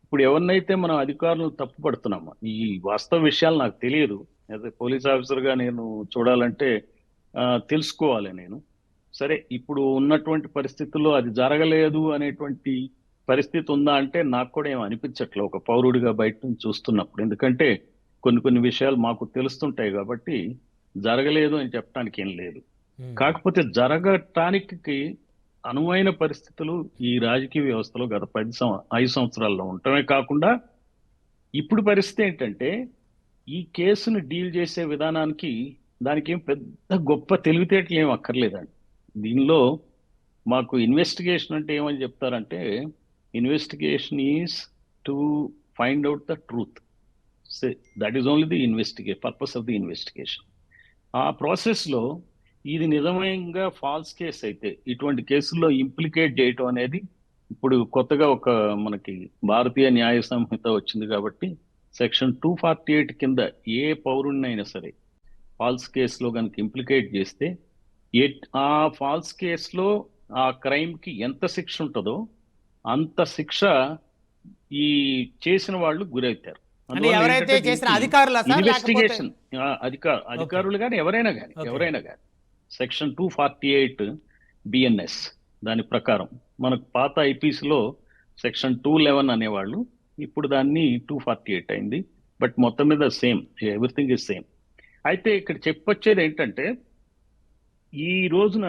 Speaker 6: ఇప్పుడు ఎవరినైతే మనం అధికారులను తప్పుపడుతున్నామో, ఈ వాస్తవ విషయాలు నాకు తెలియదు, యాజ్ ఎ పోలీస్ ఆఫీసర్గా నేను చూడాలంటే తెలుసుకోవాలి నేను. సరే, ఇప్పుడు ఉన్నటువంటి పరిస్థితుల్లో అది జరగలేదు అనేటువంటి పరిస్థితి ఉందా అంటే నాకు కూడా ఏం అనిపించట్లేదు ఒక పౌరుడిగా బయట నుంచి చూస్తున్నప్పుడు. ఎందుకంటే కొన్ని విషయాలు మాకు తెలుస్తుంటాయి కాబట్టి జరగలేదు అని చెప్పడానికి ఏం లేదు. కాకపోతే జరగటానికి అనువైన పరిస్థితులు ఈ రాజకీయ వ్యవస్థలో గత 5 సంవత్సరాల్లో ఉండటమే కాకుండా ఇప్పుడు పరిస్థితి ఏంటంటే ఈ కేసును డీల్ చేసే విధానానికి దానికి ఏం పెద్ద గొప్ప తెలివితేటలు ఏం అక్కర్లేదండి. దీనిలో మాకు ఇన్వెస్టిగేషన్ అంటే ఏమని చెప్తారంటే, investigation is to find out the truth. That is only the purpose of the investigation. ఆ ప్రాసెస్లో ఇది నిజంగా ఫాల్స్ కేసు అయితే ఇటువంటి కేసుల్లో ఇంప్లికేట్ చేయటం అనేది ఇప్పుడు కొత్తగా ఒక మనకి భారతీయ న్యాయ సంహిత వచ్చింది కాబట్టి సెక్షన్ 248 కింద ఏ పౌరుణ్ణైనా సరే ఫాల్స్ కేసులో కనుక ఇంప్లికేట్ చేస్తే ఆ ఫాల్స్ కేసులో ఆ క్రైమ్కి ఎంత శిక్ష ఉంటుందో అంత శిక్ష ఈ చేసిన వాళ్ళు గురవుతారు.
Speaker 1: అంటే ఎవరైతే చేసిన అధికారులా సార్,
Speaker 6: ఇన్వెస్టిగేషన్ అధికారులు కానీ ఎవరైనా కానీ సెక్షన్ 248 బిఎన్ఎస్ దాని ప్రకారం మనకు పాత ఐపీసీలో సెక్షన్ 211 అనేవాళ్ళు, ఇప్పుడు దాన్ని 248 అయింది. బట్ మొత్తం మీద సేమ్, ఎవ్రీథింగ్ ఇస్ సేమ్. అయితే ఇక్కడ చెప్పొచ్చేది ఏంటంటే ఈ రోజున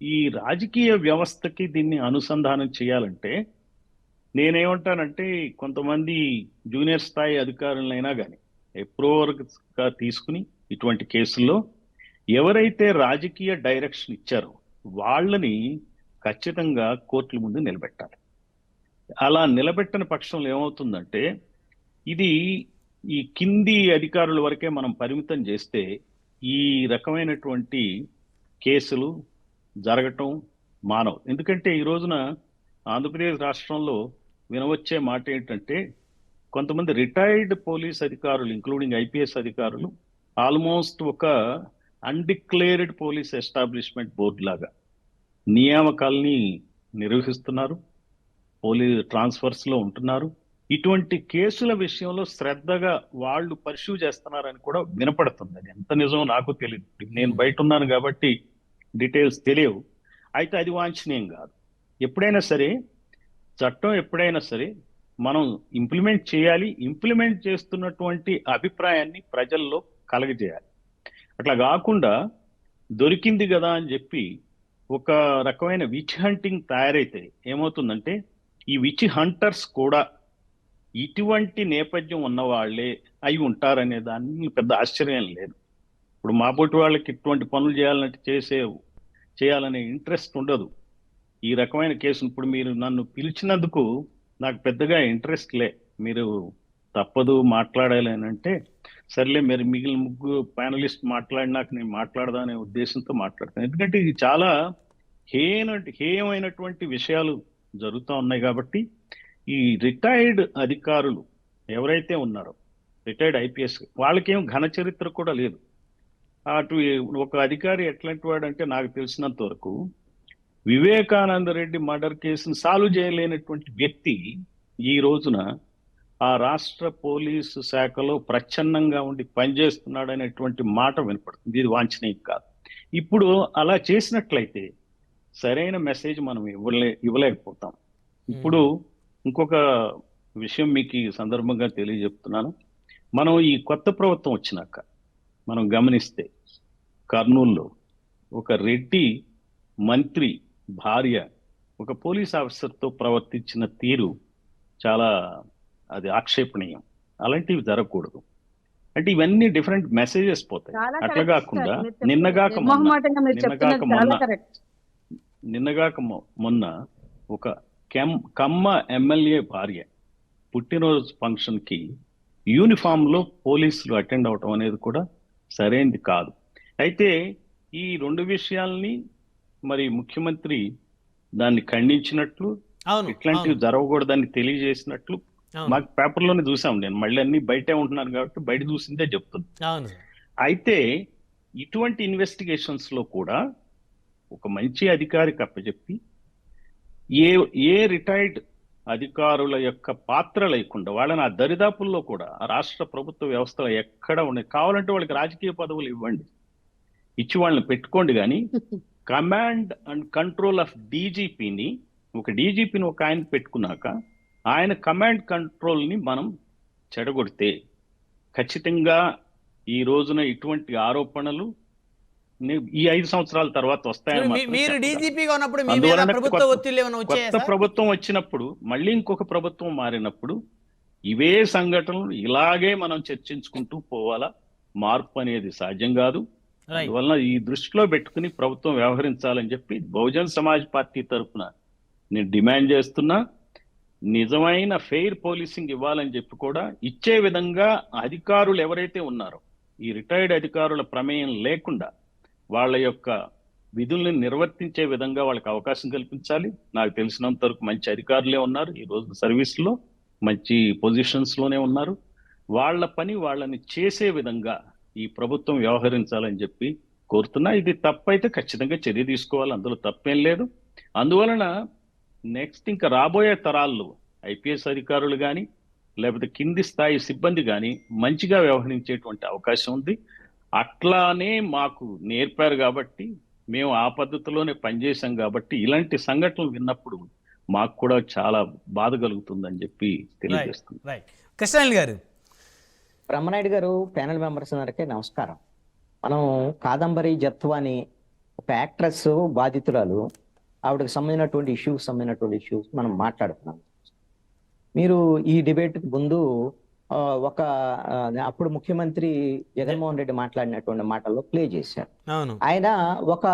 Speaker 6: ఈ రాజకీయ వ్యవస్థకి దీన్ని అనుసంధానం చేయాలంటే నేనేమంటానంటే కొంతమంది జూనియర్ స్థాయి అధికారులైనా కానీ అప్రూవర్గా తీసుకుని ఇటువంటి కేసుల్లో ఎవరైతే రాజకీయ డైరెక్షన్ ఇచ్చారో వాళ్ళని ఖచ్చితంగా కోర్టుల ముందు నిలబెట్టాలి. అలా నిలబెట్టని పక్షంలో ఏమవుతుందంటే ఇది ఈ కింది అధికారుల వరకే మనం పరిమితం చేస్తే ఈ రకమైనటువంటి కేసులు జరగటం మానవు. ఎందుకంటే ఈ రోజున ఆంధ్రప్రదేశ్ రాష్ట్రంలో వినవచ్చే మాట ఏంటంటే కొంతమంది రిటైర్డ్ పోలీస్ అధికారులు ఇంక్లూడింగ్ ఐపీఎస్ అధికారులు ఆల్మోస్ట్ ఒక అన్డిక్లేర్డ్ పోలీస్ ఎస్టాబ్లిష్మెంట్ బోర్డు లాగా నియామకాలని నిర్వహిస్తున్నారు, పోలీస్ ట్రాన్స్ఫర్స్లో ఉంటున్నారు. ఇటువంటి కేసుల విషయంలో శ్రద్ధగా వాళ్ళు పర్స్యూ చేస్తున్నారని కూడా వినపడుతుంది. అది ఎంత నిజమో నాకు తెలియదు, నేను బయట ఉన్నాను కాబట్టి డీటెయిల్స్ తెలియవు. అయితే అది వాంఛనీయం కాదు. ఎప్పుడైనా సరే చట్టం ఎప్పుడైనా సరే మనం ఇంప్లిమెంట్ చేయాలి. ఇంప్లిమెంట్ చేస్తున్నటువంటి అభిప్రాయాన్ని ప్రజల్లో కలగజేయాలి. అట్లా కాకుండా దొరికింది కదా అని చెప్పి ఒక రకమైన విచ్ హంటింగ్ తయారైతే ఏమవుతుందంటే ఈ విచ్ హంటర్స్ కూడా ఇటువంటి నేపథ్యం ఉన్న వాళ్ళే అయి ఉంటారనే దాన్ని పెద్ద ఆశ్చర్యం లేదు. ఇప్పుడు మా పొట్టి వాళ్ళకి ఇటువంటి పనులు చేయాలనే ఇంట్రెస్ట్ ఉండదు. ఈ రకమైన కేసును ఇప్పుడు మీరు నన్ను పిలిచినందుకు నాకు పెద్దగా ఇంట్రెస్ట్ లే, మీరు తప్పదు మాట్లాడాలి అని అంటే సర్లే మీరు మిగిలిన ముగ్గురు ప్యానలిస్ట్ మాట్లాడినాక నేను మాట్లాడదా అనే ఉద్దేశంతో మాట్లాడతాను. ఎందుకంటే ఇది చాలా హేయమైనటువంటి విషయాలు జరుగుతూ ఉన్నాయి కాబట్టి ఈ రిటైర్డ్ అధికారులు ఎవరైతే ఉన్నారో రిటైర్డ్ ఐపీఎస్ వాళ్ళకేం ఘన చరిత్ర కూడా లేదు. అటు ఒక అధికారి ఎట్లాంటి వాడు అంటే నాకు తెలిసినంత వరకు వివేకానంద రెడ్డి మర్డర్ కేసును సాల్వ్ చేయలేనటువంటి వ్యక్తి ఈ రోజున ఆ రాష్ట్ర పోలీసు శాఖలో ప్రచ్ఛన్నంగా ఉండి పనిచేస్తున్నాడు అనేటువంటి మాట వినపడుతుంది. ఇది వాంఛనీయం కాదు. ఇప్పుడు అలా చేసినట్లయితే సరైన మెసేజ్ మనం ఇవ్వలేకపోతాం. ఇప్పుడు ఇంకొక విషయం మీకు ఈ సందర్భంగా తెలియజెప్తున్నాను. మనం ఈ కొత్త ప్రభుత్వం వచ్చినాక మనం గమనిస్తే కర్నూలులో ఒక రెడ్డి మంత్రి భార్య ఒక పోలీస్ ఆఫీసర్తో ప్రవర్తించిన తీరు చాలా అది ఆక్షేపణీయం. అలాంటివి జరగకూడదు. అంటే ఇవన్నీ డిఫరెంట్ మెసేజెస్ పోతాయి. అట్లా కాకుండా నిన్నగాక మొన్న ఒక కమ్మ ఎమ్మెల్యే భార్య పుట్టినరోజు ఫంక్షన్ కి యూనిఫామ్ లో పోలీసులు అటెండ్ అవటం అనేది కూడా సరైనది కాదు. అయితే ఈ రెండు విషయాల్ని మరి ముఖ్యమంత్రి దాన్ని ఖండించినట్లు, ఇట్లాంటివి జరగకూడదని తెలియజేసినట్లు మాకు పేపర్లోనే చూసాం. నేను మళ్ళీ అన్ని బయటే ఉంటున్నాను కాబట్టి బయట చూసిందే చెప్తుంది. అయితే ఇటువంటి ఇన్వెస్టిగేషన్స్ లో కూడా ఒక మంచి అధికారికి అప్పచెప్పి ఏ రిటైర్డ్ అధికారుల యొక్క పాత్ర లేకుండా వాళ్ళని ఆ దరిదాపుల్లో కూడా ఆ రాష్ట్ర ప్రభుత్వ వ్యవస్థలో ఎక్కడ ఉన్నాయి, కావాలంటే వాళ్ళకి రాజకీయ పదవులు ఇవ్వండి, ఇచ్చి వాళ్ళని పెట్టుకోండి. కానీ కమాండ్ అండ్ కంట్రోల్ ఆఫ్ డీజీపీని ఒక ఆయన పెట్టుకున్నాక ఆయన కమాండ్ కంట్రోల్ని మనం చెడగొడితే ఖచ్చితంగా ఈ రోజున ఇటువంటి ఆరోపణలు ఈ 5 సంవత్సరాల తర్వాత వస్తాయని మాత్రం
Speaker 1: మీరు
Speaker 6: చెప్పగలను.
Speaker 1: డీజీపీగా ఉన్నప్పుడు మీ మీద
Speaker 6: అందువలన
Speaker 1: ప్రభుత్వ ఒత్తిళ్లు ఏమైనా వచ్చాయా
Speaker 6: కొత్త
Speaker 1: సార్?
Speaker 6: ప్రభుత్వం వచ్చినప్పుడు మళ్ళీ ఇంకొక ప్రభుత్వం మారినప్పుడు ఇవే సంఘటనలు ఇలాగే మనం చర్చించుకుంటూ పోవాలా. మార్పు అనేది సాధ్యం కాదు.
Speaker 1: రైట్.
Speaker 6: అందువలన ఈ దృష్టిలో పెట్టుకుని ప్రభుత్వం వ్యవహరించాలని చెప్పి బహుజన్ సమాజ్ పార్టీ తరఫున నేను డిమాండ్ చేస్తున్నా. నిజమైన ఫెయిర్ పోలీసింగ్ ఇవ్వాలని చెప్పి కూడా ఇచ్చే విధంగా అధికారులు ఎవరైతే ఉన్నారో ఈ రిటైర్డ్ అధికారుల ప్రమేయం లేకుండా వాళ్ళ యొక్క విధుల్ని నిర్వర్తించే విధంగా వాళ్ళకి అవకాశం కల్పించాలి. నాకు తెలిసినంత వరకు మంచి అధికారులే ఉన్నారు ఈ రోజు సర్వీస్లో, మంచి పొజిషన్స్ లోనే ఉన్నారు. వాళ్ళ పని వాళ్ళని చేసే విధంగా ఈ ప్రభుత్వం వ్యవహరించాలని చెప్పి కోరుతున్నా. ఇది తప్పైతే ఖచ్చితంగా చర్య తీసుకోవాలి, అందులో తప్పేం లేదు. అందువలన నెక్స్ట్ ఇంకా రాబోయే తరాల్లో ఐపీఎస్ అధికారులు కానీ లేకపోతే కింది స్థాయి సిబ్బంది కానీ మంచిగా వ్యవహరించేటువంటి అవకాశం ఉంది. అట్లానే మాకు నేర్పారు కాబట్టి మేము ఆ పద్ధతిలోనే పనిచేసాం కాబట్టి ఇలాంటి సంఘటనలు విన్నప్పుడు మాకు కూడా చాలా బాధ కలుగుతుందని చెప్పి తెలియజేస్తుంది.
Speaker 1: రైట్. కృష్ణారెడ్డి గారు.
Speaker 5: బ్రహ్మనాయుడు గారు, ప్యానెల్ మెంబర్స్ అందరికీ నమస్కారం. మనం కాదంబరి జత్వాని ఒక యాక్ట్రెస్ బాధితురాలు, ఆవిడకి సంబంధించినటువంటి ఇష్యూస్ మనం మాట్లాడుతున్నాం. మీరు ఈ డిబేట్కి ముందు ఒక అప్పుడు ముఖ్యమంత్రి జగన్మోహన్ రెడ్డి మాట్లాడినటువంటి మాటల్లో ప్లే చేశారు.
Speaker 1: అవును.
Speaker 5: ఆయన ఒక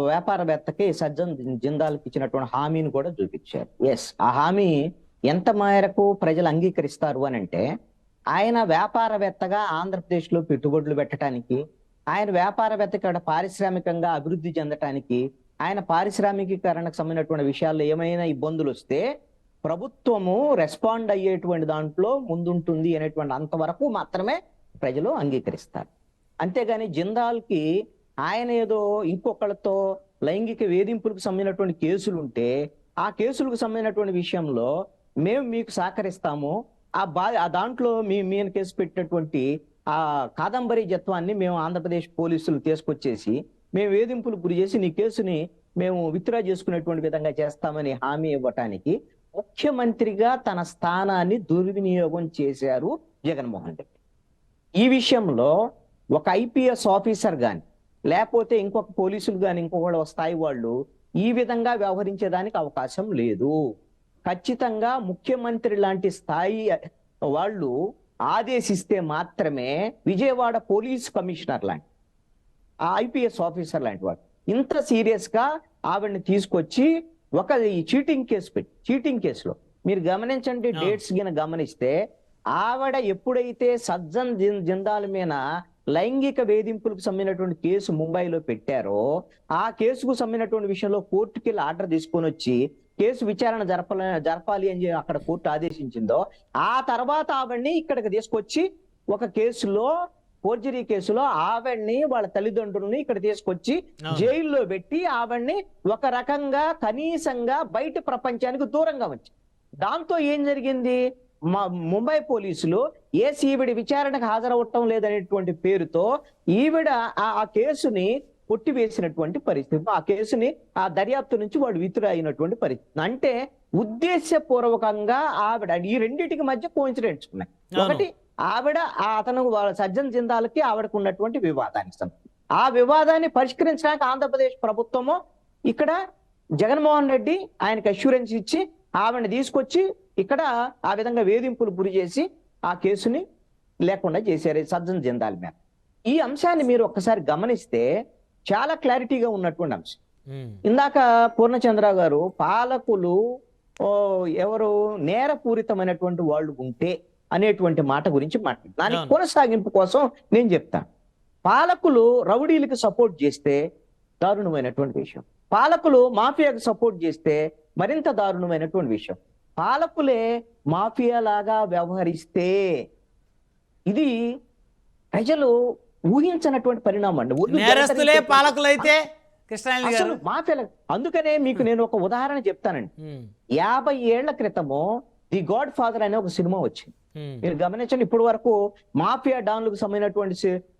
Speaker 5: వ్యాపారవేత్తకి సజ్జన్ జిందాల్కి ఇచ్చినటువంటి హామీని కూడా చూపించారు. ఎస్, ఆ హామీ ఎంత మేరకు ప్రజలు అంగీకరిస్తారు అని అంటే, ఆయన వ్యాపారవేత్తగా ఆంధ్రప్రదేశ్లో పెట్టుబడులు పెట్టడానికి, ఆయన వ్యాపారవేత్త ఇక్కడ పారిశ్రామికంగా అభివృద్ధి చెందటానికి, ఆయన పారిశ్రామికీకరణకు సంబంధించినటువంటి విషయాల్లో ఏమైనా ఇబ్బందులు వస్తే ప్రభుత్వము రెస్పాండ్ అయ్యేటువంటి దాంట్లో ముందుంటుంది అనేటువంటి అంతవరకు మాత్రమే ప్రజలు అంగీకరిస్తారు. అంతేగాని జిందాల్కి ఆయన ఏదో ఇంకొకళ్ళతో లైంగిక వేధింపులకు సంబంధించినటువంటి కేసులు ఉంటే ఆ కేసులకు సంబంధించినటువంటి విషయంలో మేము మీకు సహకరిస్తాము, ఆ దాంట్లో మీద కేసు పెట్టినటువంటి ఆ కాదంబరి జత్వాన్ని మేము ఆంధ్రప్రదేశ్ పోలీసులు తీసుకొచ్చేసి మేము వేధింపులకు గురి చేసి నీ కేసుని మేము విత్డ్రా చేసుకునేటువంటి విధంగా చేస్తామని హామీ ఇవ్వటానికి ముఖ్యమంత్రిగా తన స్థానాన్ని దుర్వినియోగం చేశారు జగన్మోహన్ రెడ్డి. ఈ విషయంలో ఒక ఐపీఎస్ ఆఫీసర్ కానీ లేకపోతే ఇంకొక పోలీసులు కానీ ఇంకొక స్థాయి వాళ్ళు ఈ విధంగా వ్యవహరించేదానికి అవకాశం లేదు. ఖచ్చితంగా ముఖ్యమంత్రి లాంటి స్థాయి వాళ్ళు ఆదేశిస్తే మాత్రమే విజయవాడ పోలీస్ కమిషనర్ లాంటి ఆ ఐపీఎస్ ఆఫీసర్ లాంటి వాడు ఇంత సీరియస్ గా ఆవిడని తీసుకొచ్చి ఒక చీటింగ్ కేసులో మీరు గమనించండి, డేట్స్ గిన గమనిస్తే ఆవిడ ఎప్పుడైతే సజ్జన్ జిందాల్ మీద లైంగిక వేధింపులకు సంబంధించినటువంటి కేసు ముంబైలో పెట్టారో ఆ కేసుకు సంబంధించినటువంటి విషయంలో కోర్టుకి వెళ్ళి ఆర్డర్ తీసుకొని వచ్చి కేసు విచారణ జరపాలి అని అక్కడ కోర్టు ఆదేశించిందో, ఆ తర్వాత ఆవిడ్ని ఇక్కడికి తీసుకొచ్చి ఒక కేసులో ఫోర్జరీ కేసులో ఆవిడ్ని వాళ్ళ తల్లిదండ్రుల్ని ఇక్కడ తీసుకొచ్చి జైల్లో పెట్టి ఆవిడ్ని ఒక రకంగా కనీసంగా బయట ప్రపంచానికి దూరంగా వచ్చి, దాంతో ఏం జరిగింది, ముంబై పోలీసులు ఈవిడ విచారణకు హాజరవటం లేదనేటువంటి పేరుతో ఈవిడ ఆ కేసుని కొట్టివేసినటువంటి పరిస్థితి, ఆ కేసుని ఆ దర్యాప్తు నుంచి వాడు విత్డ్రా అయినటువంటి పరిస్థితి. అంటే ఉద్దేశపూర్వకంగా ఆవిడ ఈ రెండింటికి మధ్య కోయిన్సిడెంట్స్ ఉన్నాయి. ఒకటి ఆవిడ అతను సజ్జన్ జిందాల్కి ఆవిడకు ఉన్నటువంటి వివాదానికి ఆ వివాదాన్ని పరిష్కరించడానికి ఆంధ్రప్రదేశ్ ప్రభుత్వము ఇక్కడ జగన్మోహన్ రెడ్డి ఆయనకు అష్యూరెన్స్ ఇచ్చి ఆవిడని తీసుకొచ్చి ఇక్కడ ఆ విధంగా వేధింపులు గురి చేసి ఆ కేసుని లేకుండా చేశారు సజ్జన్ జిందాల్ మీద. ఈ అంశాన్ని మీరు ఒక్కసారి గమనిస్తే చాలా క్లారిటీగా ఉన్నటువంటి అంశం. ఇందాక పూర్ణచంద్ర గారు పాలకులు ఎవరు నేరపూరితమైనటువంటి వాళ్ళు ఉంటే అనేటువంటి మాట గురించి మాట్లాడు, దానికి కొనసాగింపు కోసం నేను చెప్తాను. పాలకులు రౌడీలకు సపోర్ట్ చేస్తే దారుణమైనటువంటి విషయం, పాలకులు మాఫియాకు సపోర్ట్ చేస్తే మరింత దారుణమైనటువంటి విషయం. పాలకులే మాఫియా లాగా వ్యవహరిస్తే ఇది ప్రజలు ఊహించినటువంటి పరిణామం అండి.
Speaker 1: నేరస్తులే పాలకులైతే
Speaker 5: అసలు మాఫియా. అందుకనే మీకు నేను ఒక ఉదాహరణ చెప్తానండి. 50 ఏళ్ల క్రితము ది గాడ్ ఫాదర్ అనే ఒక సినిమా వచ్చింది. మీరు గమనించండి, ఇప్పటి వరకు మాఫియా డాన్లకు సంబంధించినటువంటి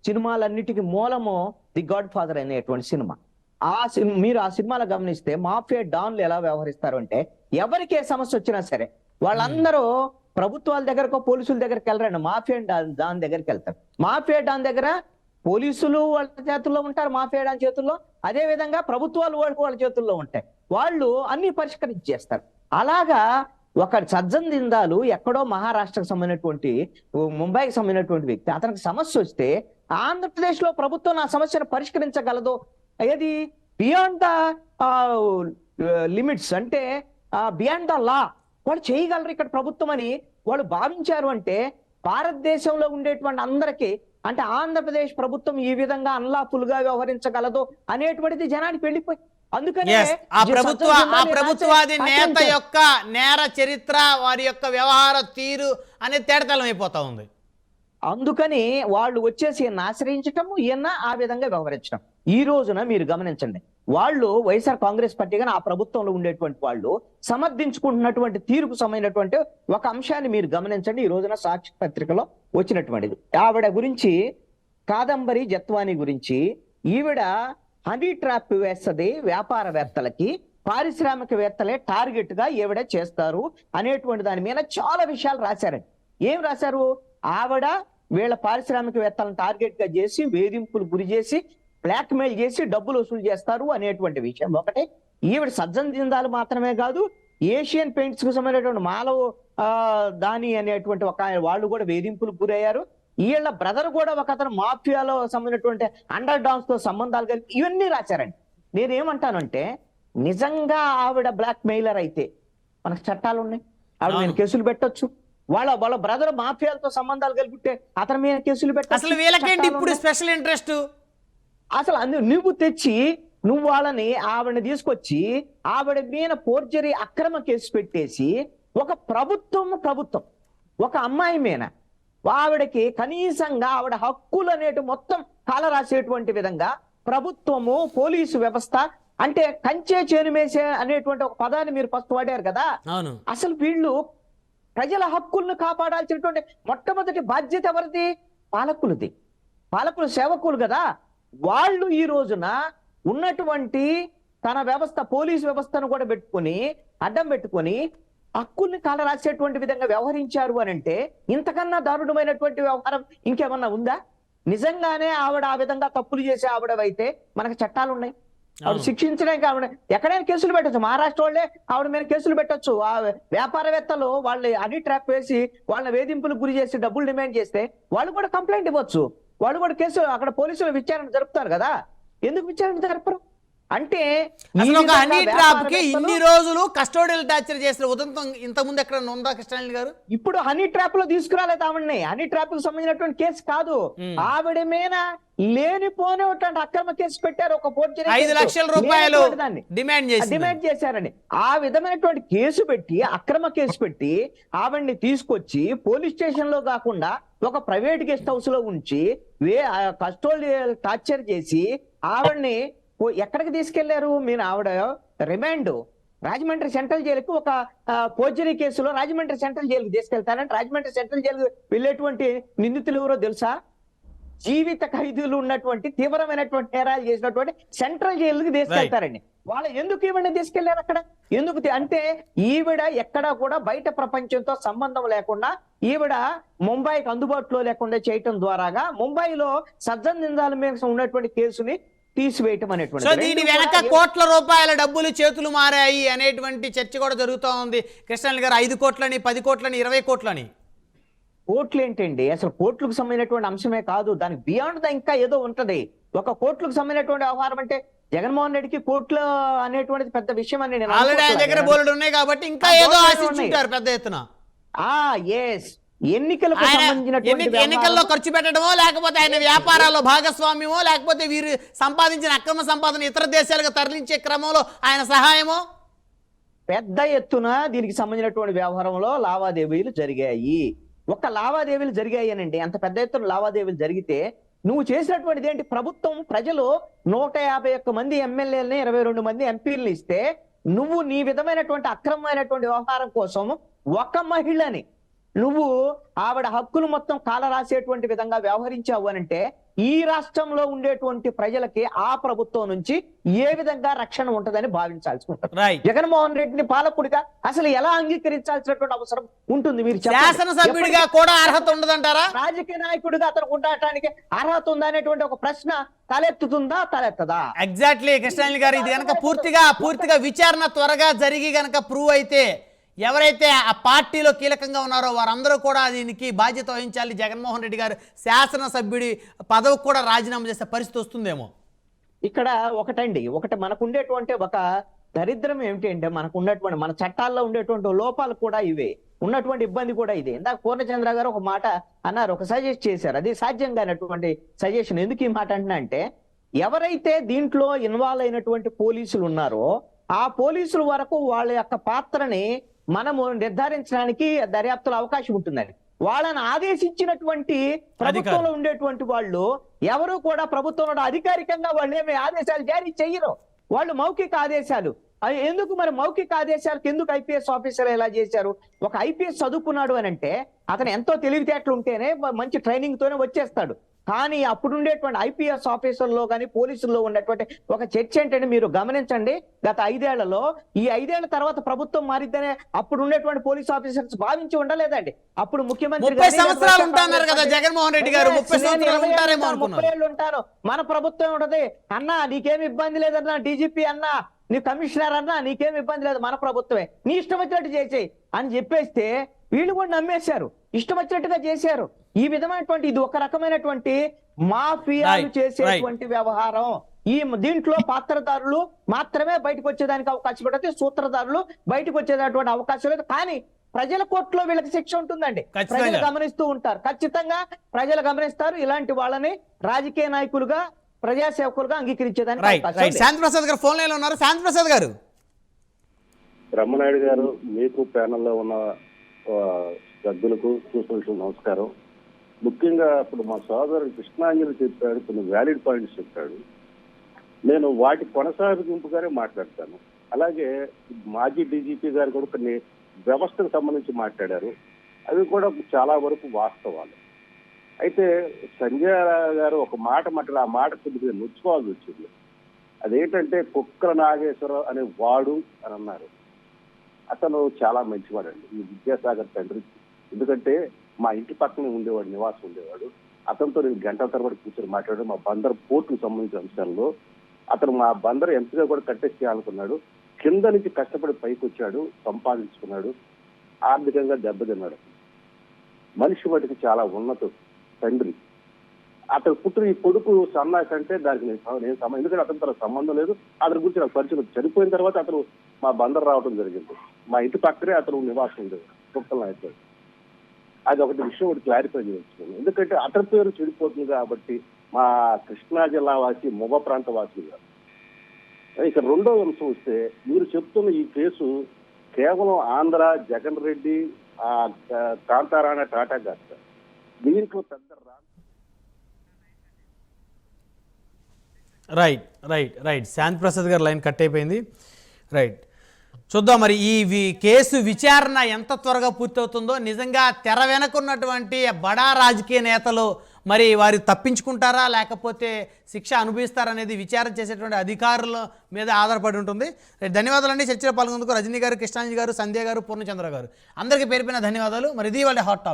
Speaker 5: సినిమాలన్నిటికీ మూలము ది గాడ్ ఫాదర్ అనేటువంటి సినిమా. మీరు ఆ సినిమాలో గమనిస్తే మాఫియా డాన్లు ఎలా వ్యవహరిస్తారు అంటే, ఎవరికి ఏ సమస్య వచ్చినా సరే వాళ్ళందరూ ప్రభుత్వాల దగ్గరకో పోలీసుల దగ్గరికి వెళ్ళరండి, మాఫియా దాని దగ్గరికి వెళ్తారు. మాఫియా డాన్ దగ్గర పోలీసులు వాళ్ళ చేతుల్లో ఉంటారు, మాఫియా డాన్ చేతుల్లో, అదే విధంగా ప్రభుత్వాలు వాళ్ళ చేతుల్లో ఉంటాయి. వాళ్ళు అన్ని పరిష్కరించేస్తారు. అలాగా ఒక సజ్జన్ దిందాలు ఎక్కడో మహారాష్ట్రకు సంబంధించినటువంటి ముంబైకి సంబంధించినటువంటి వ్యక్తి, అతనికి సమస్య వస్తే ఆంధ్రప్రదేశ్ లో ప్రభుత్వం ఆ సమస్యను పరిష్కరించగలదు. ఏది బియాండ్ ద లిమిట్స్, అంటే బియాండ్ ద లా వాళ్ళు చేయగలరు ఇక్కడ ప్రభుత్వం అని వాళ్ళు భావించారు. అంటే భారతదేశంలో ఉండేటువంటి అందరికీ, అంటే ఆంధ్రప్రదేశ్ ప్రభుత్వం ఈ విధంగా అన్లాఫుల్ గా వ్యవహరించగలదు అనేటువంటిది జనానికి వెళ్ళిపోయి, అందుకనే
Speaker 1: Yes, ఆ ప్రభుత్వాది నేత యొక్క నేర చరిత్ర, వారి యొక్క వ్యవహార తీరు అనేది తేటతలం అయిపోతా ఉంది.
Speaker 5: అందుకని వాళ్ళు వచ్చేసి ఈయన ఆశ్రయించటం, ఈయన ఆ విధంగా వ్యవహరించడం. ఈ రోజున మీరు గమనించండి, వాళ్ళు వైఎస్ఆర్ కాంగ్రెస్ పార్టీ కానీ ఆ ప్రభుత్వంలో ఉండేటువంటి వాళ్ళు సమర్థించుకుంటున్నటువంటి తీరుకు సంబంధించినటువంటి ఒక అంశాన్ని మీరు గమనించండి. ఈ రోజున సాక్షి పత్రికలో వచ్చినటువంటిది ఆవిడ గురించి, కాదంబరి జత్వాని గురించి. ఈవిడ హనీ ట్రాప్ వేస్తది వ్యాపారవేత్తలకి, పారిశ్రామికవేత్తలే టార్గెట్ గా ఈవిడ చేస్తారు అనేటువంటి దాని మీద చాలా విషయాలు రాశారండి. ఏం రాశారు? ఆవిడ వీళ్ళ పారిశ్రామికవేత్తలను టార్గెట్ గా చేసి వేధింపులు గురి చేసి బ్లాక్ మెయిల్ చేసి డబ్బులు వసూలు చేస్తారు అనేటువంటి విషయం ఒకటి. ఈవిడ సజ్జన్ జిందాల్ మాత్రమే కాదు, ఏషియన్ పెయింట్స్ కు సంబంధించినటువంటి మాలవ్ దాని అనేటువంటి ఒక వాళ్ళు కూడా వేధింపులు గురయ్యారు. వీళ్ళ బ్రదర్ కూడా ఒక అతను మాఫియాలో సంబంధించినటువంటి అండర్ డాన్స్ తో సంబంధాలు కలిపి ఇవన్నీ రాశారండి. నేనేమంటానంటే, నిజంగా ఆవిడ బ్లాక్ మెయిలర్ అయితే మనకు చట్టాలు ఉన్నాయి, ఆవిడ మీద కేసులు పెట్టొచ్చు. వాళ్ళ బ్రదర్ మాఫియాలతో సంబంధాలు కలిపితే అతని మీద కేసులు పెట్టొచ్చు.
Speaker 1: అసలు వీళ్ళకేంటి ఇప్పుడు స్పెషల్ ఇంట్రెస్ట్?
Speaker 5: అసలు నువ్వు తెచ్చి నువ్వు వాళ్ళని ఆవిడని తీసుకొచ్చి ఆవిడ మీద ఫోర్జరీ అక్రమ కేసు పెట్టేసి ఒక ప్రభుత్వం ఒక అమ్మాయి మీద ఆవిడకి కనీసంగా ఆవిడ హక్కులు అనేటు మొత్తం కాల రాసేటువంటి విధంగా ప్రభుత్వము, పోలీసు వ్యవస్థ, అంటే కంచే చేనుమేసే అనేటువంటి ఒక పదాన్ని మీరు ఫస్ట్ వాడారు కదా. అసలు వీళ్ళు ప్రజల హక్కులను కాపాడాల్సినటువంటి మొట్టమొదటి బాధ్యత ఎవరిది? పాలకులది. పాలకులు సేవకులు కదా. వాళ్ళు ఈ రోజున ఉన్నటువంటి తన వ్యవస్థ, పోలీసు వ్యవస్థను కూడా పెట్టుకొని అడ్డం పెట్టుకొని హక్కుల్ని కాల రాసేటువంటి విధంగా వ్యవహరించారు అని అంటే ఇంతకన్నా దారుణమైనటువంటి వ్యవహారం ఇంకేమన్నా ఉందా? నిజంగానే ఆవిడ ఆ విధంగా తప్పులు చేసే ఆవిడవైతే మనకు చట్టాలు ఉన్నాయి, ఆవిడ శిక్షించడానికి ఆవిడ ఎక్కడైనా కేసులు పెట్టచ్చు. మహారాష్ట్ర వాళ్ళే ఆవిడ మీద కేసులు పెట్టచ్చు. ఆ వ్యాపారవేత్తలు వాళ్ళు అన్ని ట్రాప్ వేసి వాళ్ళని వేధింపులకు గురి చేసి డబ్బులు డిమాండ్ చేస్తే వాళ్ళు కూడా కంప్లైంట్ ఇవ్వచ్చు. వాళ్ళు కూడా కేసు, అక్కడ పోలీసులు విచారణ జరుపుతారు కదా. ఎందుకు విచారణ జరపరు? అంటే
Speaker 1: ఒక హనీ ట్రాప్ కి ఇన్ని రోజులు కస్టోడియల్ టార్చర్ చేసిన ఉదంతం ఇంతకుముందు ఎక్కడ ఉందా కృష్ణారెడ్డి గారు?
Speaker 5: ఇప్పుడు హనీ ట్రాప్ లో తీసుకురాలేదు ఆవిడని. హనీ ట్రాప్ కు సంబంధించినటువంటి కేసు కాదు, ఆవిడ మీద లేనిపోయినటువంటి అక్రమ కేసు పెట్టారు. ఒక
Speaker 1: 5 లక్షల రూపాయలు డిమాండ్
Speaker 5: చేశారని ఆ విధమైనటువంటి కేసు పెట్టి, అక్రమ కేసు పెట్టి ఆవిడ్ని తీసుకొచ్చి పోలీస్ స్టేషన్ లో కాకుండా ఒక ప్రైవేట్ గెస్ట్ హౌస్ లో ఉంచి కస్టోడియల్ టార్చర్ చేసి ఆవిడ్ని ఎక్కడికి తీసుకెళ్లారు? మీరు ఆవిడ రిమాండ్ రాజమండ్రి సెంట్రల్ జైలుకు ఒక ఫోర్జరీ కేసులో రాజమండ్రి సెంట్రల్ జైలుకి తీసుకెళ్తారంటే రాజమండ్రి సెంట్రల్ జైలుకు వెళ్ళేటువంటి నిందితులు ఎవరో తెలుసా? జీవిత ఖైదీలు ఉన్నటువంటి తీవ్రమైనటువంటి నేరాలు చేసినటువంటి సెంట్రల్ జైలుకి తీసుకెళ్తారండి. వాళ్ళు ఎందుకు ఈవిడని తీసుకెళ్లారు అక్కడ? ఎందుకు అంటే ఈవిడ ఎక్కడా కూడా బయట ప్రపంచంతో సంబంధం లేకుండా ఈవిడ ముంబైకి అందుబాటులో లేకుండా చేయటం ద్వారాగా ముంబైలో సజ్జన్ జిందాల్ మీద ఉన్నటువంటి కేసుని తీసివేయటం అనేటువంటి.
Speaker 1: సో దీని వెనక కోట్ల రూపాయల డబ్బులు చేతులు మారాయి అనేటువంటి చర్చ కూడా జరుగుతూ ఉంది కృష్ణారెడ్డి గారు. 5 కోట్లని, 10 కోట్లని, 20 కోట్లని.
Speaker 5: కోట్లు ఏంటండి? అసలు కోట్లకు సంబంధించినటువంటి అంశమే కాదు, దానికి బియాండ్ ద ఇంకా ఏదో ఉంటది. ఒక కోట్లకు సంబంధించినటువంటి వ్యవహారం అంటే జగన్మోహన్ రెడ్డికి కోట్లు అనేటువంటిది పెద్ద విషయం అని నేను
Speaker 1: ఆల్రెడీ ఆయన దగ్గర బోల్డ్ ఉన్నాయి కాబట్టి ఇంకా ఏదో ఆశించుంటారు పెద్ద ఎత్తున.
Speaker 5: ఎన్నికలకు సంబంధించినటువంటి
Speaker 1: ఎన్నికల్లో ఖర్చు పెట్టడమో, లేకపోతే ఆయన వ్యాపారాల్లో భాగస్వామ్యమో, లేకపోతే వీరు సంపాదించిన అక్రమ సంపాదన ఇతర దేశాలకు తరలించే క్రమంలో ఆయన సహాయమో
Speaker 5: పెద్ద ఎత్తున దీనికి సంబంధించినటువంటి వ్యవహారంలో లావాదేవీలు జరిగాయి. ఒక లావాదేవీలు జరిగాయనండి. అంత పెద్ద ఎత్తున లావాదేవీలు జరిగితే నువ్వు చేసినటువంటిది ఏంటి? ప్రభుత్వం ప్రజలు 151 మంది ఎమ్మెల్యేలని 22 మంది ఎంపీలను ఇస్తే నువ్వు నీ విధమైనటువంటి అక్రమమైనటువంటి వ్యవహారం కోసం ఒక మహిళని నువ్వు ఆవిడ హక్కులు మొత్తం కాలరాసేటువంటి విధంగా వ్యవహరించావు అనంటే ఈ రాష్ట్రంలో ఉండేటువంటి ప్రజలకి ఆ ప్రభుత్వం నుంచి ఏ విధంగా రక్షణ ఉంటదని భావించాల్సి ఉంటుంది.
Speaker 1: రైట్.
Speaker 5: జగన్మోహన్ రెడ్డిని పాలకుడిగా అసలు ఎలా అంగీకరించాల్సినటువంటి అవసరం ఉంటుంది మీరు చెప్పండి.
Speaker 1: శాసనసభ్యుడిగా కూడా అర్హత ఉండదంటారా?
Speaker 5: రాజకీయ నాయకుడిగా అతను ఉండటానికి అర్హత ఉందా అనేటువంటి ఒక ప్రశ్న తలెత్తుతుందా తలెత్తదా?
Speaker 1: ఎగ్జాక్ట్లీ కృష్ణాంజలి గారు, ఇది కనుక పూర్తిగా విచారణ త్వరగా జరిగి గనక ప్రూవ్ అయితే ఎవరైతే ఆ పార్టీలో కీలకంగా ఉన్నారో వారందరూ కూడా దీనికి బాధ్యత వహించాలి. జగన్మోహన్ రెడ్డి గారు శాసనసభ్యుడి పదవికి కూడా రాజీనామా చేసే పరిస్థితి వస్తుందేమో.
Speaker 5: ఇక్కడ ఒకటి మనకు ఉండేటువంటి ఒక దరిద్రం ఏమిటి అంటే మనకు ఉన్నటువంటి మన చట్టాల్లో ఉండేటువంటి లోపాలు కూడా ఇవే, ఉన్నటువంటి ఇబ్బంది కూడా ఇదే. ఇందాక పూర్ణచంద్ర గారు ఒక మాట అన్నారు, ఒక సజెస్ట్ చేశారు, అది సాధ్యం కానటువంటి సజెషన్. ఎందుకు ఈ మాట అంటున్నా అంటే ఎవరైతే దీంట్లో ఇన్వాల్వ్ అయినటువంటి పోలీసులు ఉన్నారో ఆ పోలీసుల వరకు వాళ్ళ యొక్క పాత్రని మనము నిర్ధారించడానికి దర్యాప్తులో అవకాశం ఉంటుందండి. వాళ్ళని ఆదేశించినటువంటి ప్రభుత్వంలో ఉండేటువంటి వాళ్ళు ఎవరు కూడా ప్రభుత్వంలో అధికారికంగా వాళ్ళు ఏమి ఆదేశాలు జారీ చెయ్యరు, వాళ్ళు మౌఖిక ఆదేశాలు. ఎందుకు మరి మౌఖిక ఆదేశాలకు ఎందుకు ఐపీఎస్ ఆఫీసర్ ఎలా చేశారు? ఒక ఐపీఎస్ చదువుకున్నాడు అని అంటే అతను ఎంతో తెలివితేటలు ఉంటేనే మంచి ట్రైనింగ్ తోనే వచ్చేస్తాడు. కానీ అప్పుడు ఉండేటువంటి ఐపీఎస్ ఆఫీసర్లో కానీ పోలీసుల్లో ఉన్నటువంటి ఒక చర్చ ఏంటంటే మీరు గమనించండి, గత 5 ఏళ్లలో ఈ 5 ఏళ్ల తర్వాత ప్రభుత్వం మారిద్దనే అప్పుడు ఉండేటువంటి పోలీస్ ఆఫీసర్స్ భావించి ఉండలేదండి. అప్పుడు ముఖ్యమంత్రి
Speaker 1: 30 సంవత్సరాలు ఉంటారు కదా జగన్మోహన్ రెడ్డి గారు, 30 సంవత్సరాలు ఉంటారేమో అనుకున్నారు.
Speaker 5: 30 ఏళ్ళు ఉంటారు. మన ప్రభుత్వం ఉంటది, అన్నా నీకేమి ఇబ్బంది లేదన్నా, డీజీపీ అన్నా, నీ కమిషనర్ అన్నా నీకేమి ఇబ్బంది లేదు, మన ప్రభుత్వమే, నీ ఇష్టం వచ్చినట్టు చేసేయి అని చెప్పేస్తే వీళ్ళు కూడా నమ్మేశారు, ఇష్టం వచ్చినట్టుగా చేశారు. ఈ విధమైనటువంటి ఇది ఒక రకమైనటువంటి మాఫియాలు చేసేటువంటి వ్యవహారం. దీంట్లో పాత్రదారులు మాత్రమే బయటకు వచ్చేదానికి అవకాశం ఉంటుంది, సూత్రధారులు బయటకు వచ్చేటటువంటి అవకాశం లేదు. కానీ ప్రజల కోర్టులో వీళ్ళకి శిక్ష ఉంటుందండి, ప్రజలు గమనిస్తూ ఉంటారు, ఖచ్చితంగా ప్రజలు గమనిస్తారు. ఇలాంటి వాళ్ళని రాజకీయ నాయకులుగా ప్రజాసేవకులుగా అంగీకరించేదానికి.
Speaker 1: శాంతిప్రసాద్ గారు ఫోన్ లైన్ లో ఉన్నారు. శాంతిప్రసాద్ గారు.
Speaker 7: బ్రహ్మనాయుడు గారు, మీకు ప్యానెల్లో ఉన్న సభ్యులకు చూసిన నమస్కారం. ముఖ్యంగా ఇప్పుడు మా సోదరుడు కృష్ణాంజలి చెప్పాడు, కొన్ని వ్యాలిడ్ పాయింట్స్ చెప్పాడు. నేను వాటి కొనసాగింపుగానే మాట్లాడతాను. అలాగే మాజీ డీజీపీ గారు కూడా కొన్ని వ్యవస్థకు సంబంధించి మాట్లాడారు, అవి కూడా చాలా వరకు వాస్తవాలు. అయితే సంజయ్ గారు ఒక మాట మాట్లాడారు, ఆ మాట కొద్దిగా నొచ్చుకోవాల్సి వచ్చింది. అదేంటంటే కుక్కల నాగేశ్వరరావు అనే వాడు అని అన్నారు. అతను చాలా మంచివాడండి, ఈ విద్యాసాగర్ తండ్రి. ఎందుకంటే మా ఇంటి పక్కనే ఉండేవాడు, నివాసం ఉండేవాడు. అతనితో నేను గంటల తరబడి కూర్చొని మాట్లాడాడు మా బందర్ పోర్టుకు సంబంధించిన అంశాల్లో. అతను మా బందర్ ఎంతగా కూడా కట్టేసి చేయాలనుకున్నాడు. కింద నుంచి కష్టపడి పైకి వచ్చాడు, సంపాదించుకున్నాడు, ఆర్థికంగా దెబ్బతిన్నాడు. మనిషి వాటికి చాలా ఉన్నత తండ్రి. అతను పుట్టిన ఈ కొడుకు సన్నాసి అంటే దానికి నేను ఎందుకంటే అతనితో సంబంధం లేదు, అతని గురించి నాకు పరిచయం. చనిపోయిన తర్వాత అతను మా బందర్ రావడం జరిగింది. మా ఇంటి పక్కనే అతను నివాసం ఉండేవాడు, కుక్కల నాయకుడు. అది ఒకటి విషయం ఒకటి క్లారిఫై చేయవచ్చు. ఎందుకంటే అతని పేరు చెడిపోతుంది కాబట్టి మా కృష్ణా జిల్లా వాసి, మొగ ప్రాంత వాసిగా. ఇక రెండో అంశం వస్తే, మీరు చెప్తున్న ఈ కేసు కేవలం ఆంధ్ర, జగన్ రెడ్డి, కాంతారాణ, టాటా గారు. దీంట్లో పెద్ద
Speaker 1: రైట్ శాంతిప్రసాద్ గారు లైన్ కట్ అయిపోయింది. రైట్, చూద్దాం మరి ఈ కేసు విచారణ ఎంత త్వరగా పూర్తవుతుందో. నిజంగా తెర వెనకున్నటువంటి బడా రాజకీయ నేతలు మరి వారు తప్పించుకుంటారా లేకపోతే శిక్ష అనుభవిస్తారనేది విచారణ చేసేటువంటి అధికారుల మీద ఆధారపడి ఉంటుంది. ధన్యవాదాలండి చర్చలో పాల్గొనేందుకు రజనీ గారు, కృష్ణాంజలి గారు, సంధ్య గారు, పూర్ణచంద్ర గారు, అందరికీ పేరు పైన ధన్యవాదాలు. మరి ఇది వాళ్ళ హాట్ టాపిక్.